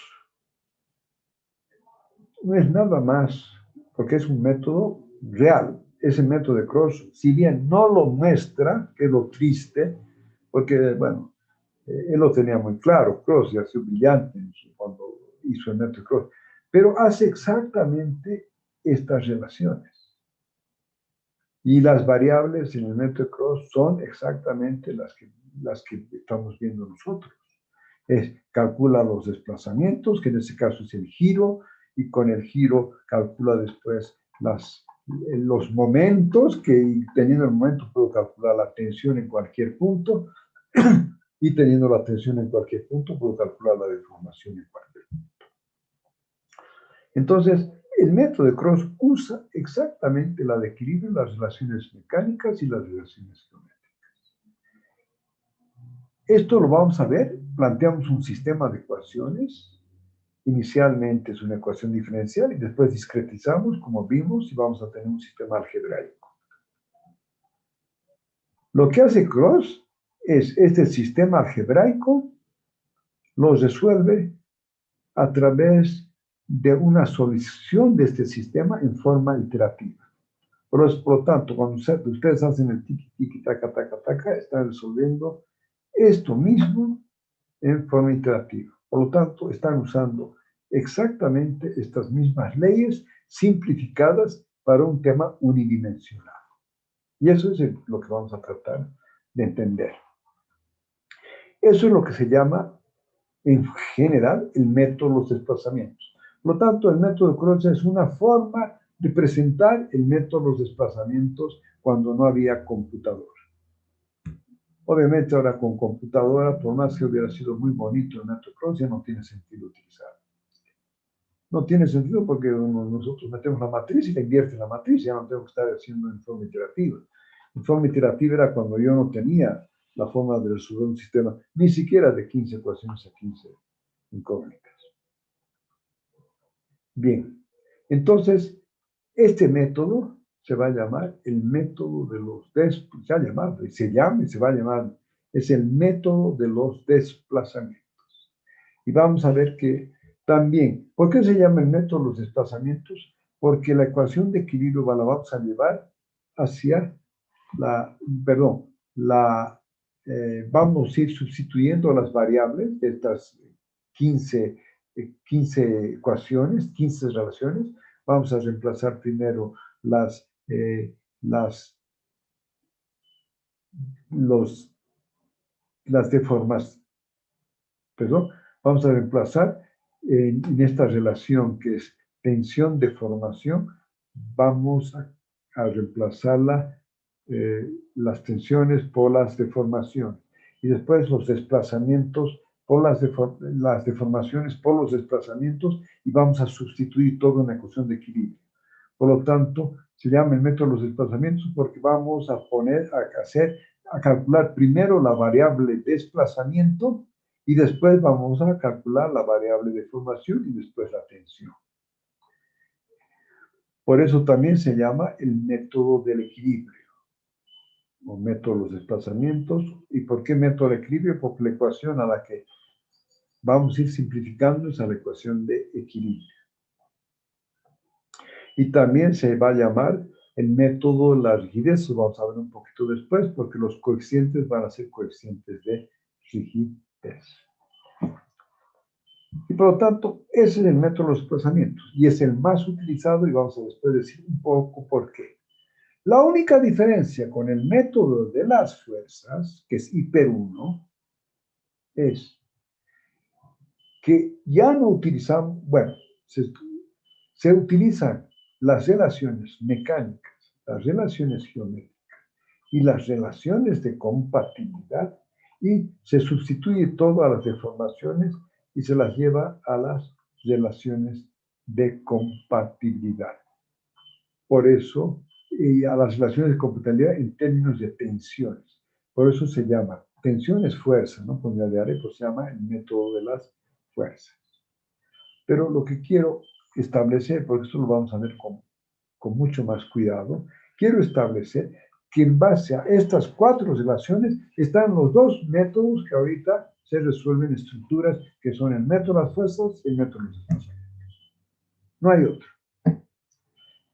no es nada más, porque es un método real. Ese método de Cross, si bien no lo muestra, que es lo triste, porque, bueno, él lo tenía muy claro, Cross, y ha sido brillante cuando hizo el método de Cross, pero hace exactamente estas relaciones. Y las variables en el método de Cross son exactamente las que estamos viendo nosotros. Calcula los desplazamientos, que en este caso es el giro, y con el giro calcula después los momentos, que teniendo el momento puedo calcular la tensión en cualquier punto, y teniendo la tensión en cualquier punto puedo calcular la deformación en cualquier punto. Entonces, el método de Cross usa exactamente la de equilibrio, las relaciones mecánicas y las relaciones geométricas. Esto lo vamos a ver, planteamos un sistema de ecuaciones. Inicialmente es una ecuación diferencial y después discretizamos, como vimos, y vamos a tener un sistema algebraico. Lo que hace Cross es este sistema algebraico, lo resuelve a través de una solución de este sistema en forma iterativa. Por lo tanto, cuando ustedes hacen el tiki, tiki, taca, taca, taca, están resolviendo esto mismo en forma iterativa. Por lo tanto, están usando exactamente estas mismas leyes simplificadas para un tema unidimensional. Y eso es lo que vamos a tratar de entender. Eso es lo que se llama, en general, el método de los desplazamientos. Por lo tanto, el método de Cross es una forma de presentar el método de los desplazamientos cuando no había computadora. Obviamente ahora con computadora, por más que hubiera sido muy bonito el método de Cross, ya no tiene sentido utilizarlo. No tiene sentido porque nosotros metemos la matriz y la invierte en la matriz, ya no tengo que estar haciendo en forma iterativa. En forma iterativa era cuando yo no tenía la forma de resolver un sistema, ni siquiera de 15 ecuaciones a 15 incógnitas. Bien, entonces, este método se va a llamar el método de los se va a llamar, es el método de los desplazamientos. Y vamos a ver que también, ¿por qué se llama el método de los desplazamientos? Porque la ecuación de equilibrio la vamos a llevar hacia vamos a ir sustituyendo las variables de estas 15 ecuaciones, 15 relaciones. Vamos a reemplazar primero las deformas, perdón, vamos a reemplazar en esta relación que es tensión-deformación, vamos a reemplazarla las tensiones por las deformaciones y después los desplazamientos por las deformaciones por los desplazamientos y vamos a sustituir todo en la ecuación de equilibrio. Por lo tanto, se llama el método de los desplazamientos porque vamos a calcular primero la variable desplazamiento Y después vamos a calcular la variable de formación y después la tensión. Por eso también se llama el método del equilibrio, o método de los desplazamientos. ¿Y por qué método del equilibrio? Porque la ecuación a la que vamos a ir simplificando es a la ecuación de equilibrio. Y también se va a llamar el método de la rigidez, lo vamos a ver un poquito después, porque los coeficientes van a ser coeficientes de rigidez. Y por lo tanto, ese es el método de los desplazamientos, y es el más utilizado, y vamos a después decir un poco por qué. La única diferencia con el método de las fuerzas, que es hiper 1, es que ya no utilizamos, bueno, se utilizan las relaciones mecánicas, las relaciones geométricas y las relaciones de compatibilidad, y se sustituye todo a las deformaciones y se las lleva a las relaciones de compatibilidad. Por eso, y a las relaciones de compatibilidad en términos de tensiones. Por eso se llama, tensión es fuerza, ¿no? Con la de Arepo pues se llama el método de las fuerzas. Pero lo que quiero establecer, porque esto lo vamos a ver con mucho más cuidado, quiero establecer que en base a estas 4 relaciones están los 2 métodos que ahorita se resuelven estructuras, que son el método de las fuerzas y el método de los desplazamientos. No hay otro.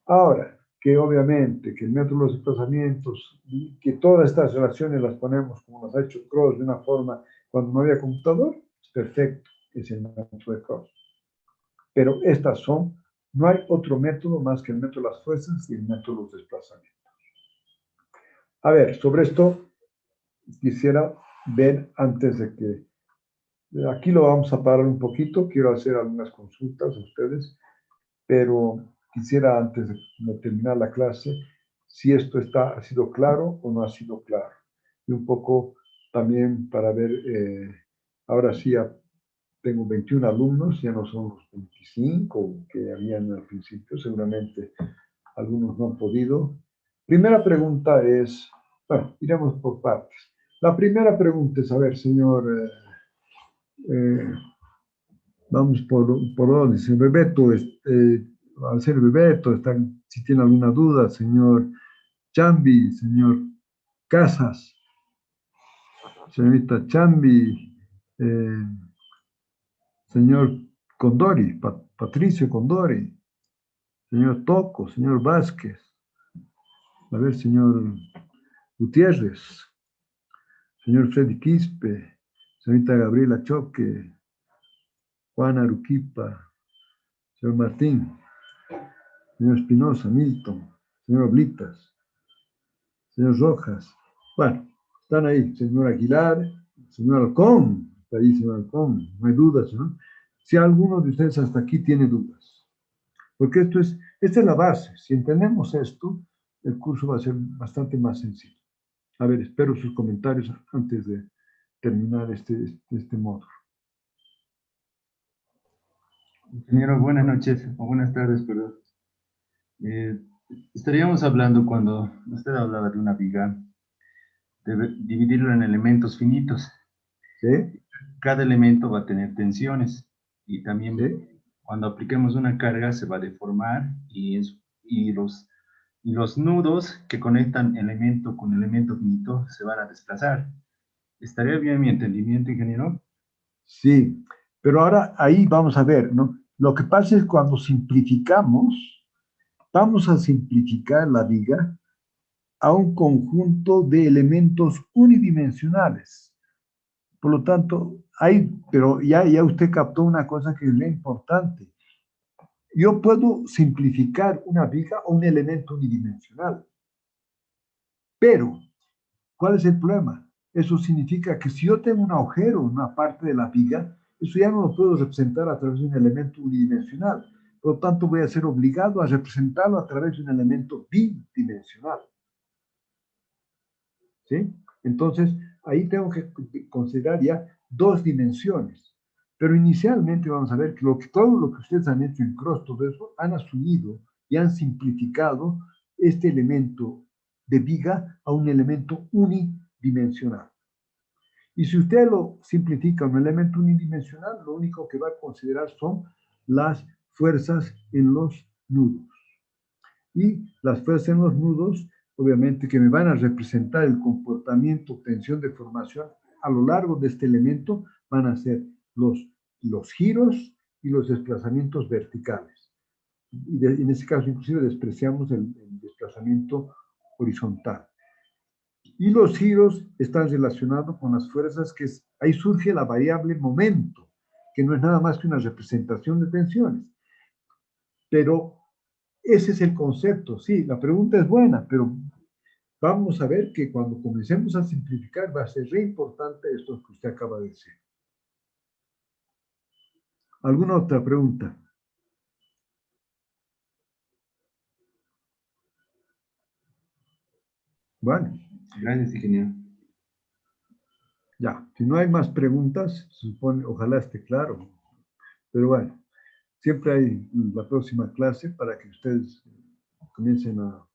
Ahora, que obviamente que el método de los desplazamientos, que todas estas relaciones las ponemos como las ha hecho Cross de una forma cuando no había computador, es perfecto, es el método de Cross. Pero estas son, no hay otro método más que el método de las fuerzas y el método de los desplazamientos. A ver, sobre esto quisiera ver antes de que, aquí lo vamos a parar un poquito, quiero hacer algunas consultas a ustedes, pero quisiera antes de terminar la clase, si esto ha sido claro o no ha sido claro. Y un poco también para ver, ahora sí ya tengo 21 alumnos, ya no son los 25 que habían al principio, seguramente algunos no han podido. Primera pregunta es, bueno, iremos por partes. La primera pregunta es, a ver, señor, vamos por orden, señor Bebeto, al ser Bebeto, si tiene alguna duda, señor Chambi, señor Casas, señorita Chambi, señor Condori, Patricio Condori, señor Toco, señor Vázquez, a ver, señor Gutiérrez, señor Freddy Quispe, señorita Gabriela Choque, Juan Aruquipa, señor Martín, señor Espinosa, Milton, señor Oblitas, señor Rojas, bueno, están ahí, señor Aguilar, señor Alcón, está ahí señor Alcón, no hay dudas, ¿no? Si alguno de ustedes hasta aquí tiene dudas, porque esta es la base, si entendemos esto, el curso va a ser bastante más sencillo. A ver, espero sus comentarios antes de terminar este módulo. Ingeniero, buenas noches, o buenas tardes, perdón. Estaríamos hablando cuando usted hablaba de una viga, de dividirlo en elementos finitos. ¿Sí? Cada elemento va a tener tensiones y también ¿Sí? cuando apliquemos una carga se va a deformar y los nudos que conectan elemento con elemento finito se van a desplazar. ¿Estaría bien mi entendimiento, ingeniero? Sí, pero ahora ahí vamos a ver, ¿no? Lo que pasa es cuando simplificamos, vamos a simplificar la viga a un conjunto de elementos unidimensionales. Por lo tanto, pero ya usted captó una cosa que es muy importante. Yo puedo simplificar una viga a un elemento unidimensional. Pero, ¿cuál es el problema? Eso significa que si yo tengo un agujero en una parte de la viga, eso ya no lo puedo representar a través de un elemento unidimensional. Por lo tanto, voy a ser obligado a representarlo a través de un elemento bidimensional. ¿Sí? Entonces, ahí tengo que considerar ya 2 dimensiones. Pero inicialmente vamos a ver que todo lo que ustedes han hecho en Cross, todo eso, han asumido y han simplificado este elemento de viga a un elemento unidimensional. Y si usted lo simplifica un elemento unidimensional, lo único que va a considerar son las fuerzas en los nudos. Y las fuerzas en los nudos, obviamente, que me van a representar el comportamiento, tensión, deformación a lo largo de este elemento, van a ser los giros y los desplazamientos verticales. Y en este caso, inclusive, despreciamos el desplazamiento horizontal. Y los giros están relacionados con las fuerzas, ahí surge la variable momento, que no es nada más que una representación de tensiones. Pero ese es el concepto, sí, la pregunta es buena, pero vamos a ver que cuando comencemos a simplificar va a ser re importante esto que usted acaba de decir. ¿Alguna otra pregunta? Bueno. Gracias, ingeniero. Ya, si no hay más preguntas, se supone, ojalá esté claro. Pero bueno, siempre hay la próxima clase para que ustedes comiencen a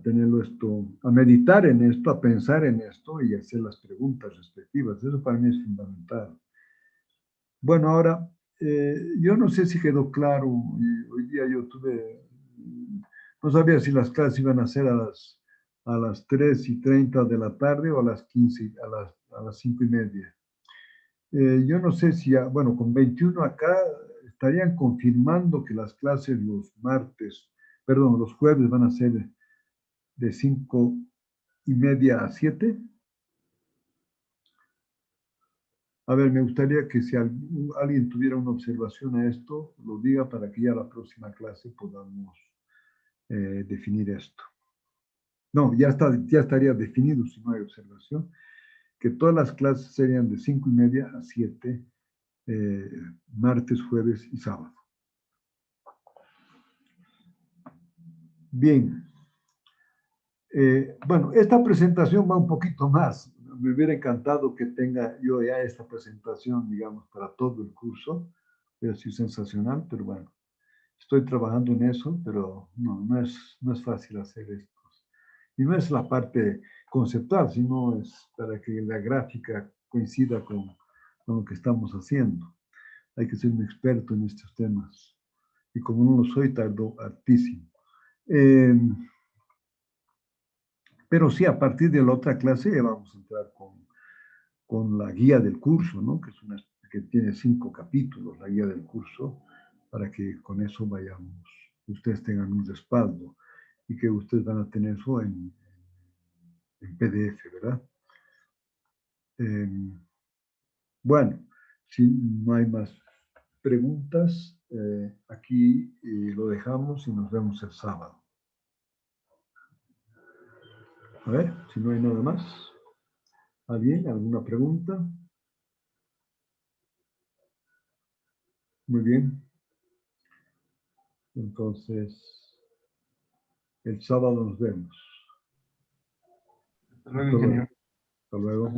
tenerlo esto, a meditar en esto, a pensar en esto y hacer las preguntas respectivas. Eso para mí es fundamental. Bueno, ahora, yo no sé si quedó claro, hoy día yo no sabía si las clases iban a ser a las 3:30 de la tarde o a las 15, a las 5:30. Yo no sé si, bueno, con 21 acá estarían confirmando que las clases los jueves van a ser de 5:30 a 7. A ver, me gustaría que si alguien tuviera una observación a esto, lo diga para que ya la próxima clase podamos definir esto. No, ya estaría definido si no hay observación, que todas las clases serían de 5:30 a 7, martes, jueves y sábado. Bien. Bueno, esta presentación va un poquito más. Me hubiera encantado que tenga yo ya esta presentación, digamos, para todo el curso. Hubiera sido sensacional, pero bueno, estoy trabajando en eso, pero no es fácil hacer esto. Y no es la parte conceptual, sino es para que la gráfica coincida con lo que estamos haciendo. Hay que ser un experto en estos temas. Y como no lo soy, tardo hartísimo. Pero sí, a partir de la otra clase ya vamos a entrar con la guía del curso, ¿no? Que tiene 5 capítulos, la guía del curso, para que con eso vayamos, ustedes tengan un respaldo y que ustedes van a tener eso en PDF, ¿verdad? Bueno, si no hay más preguntas, aquí lo dejamos y nos vemos el sábado. A ver, si no hay nada más. ¿Alguien? ¿Alguna pregunta? Muy bien. Entonces, el sábado nos vemos. Hasta luego, ingeniero. Hasta luego.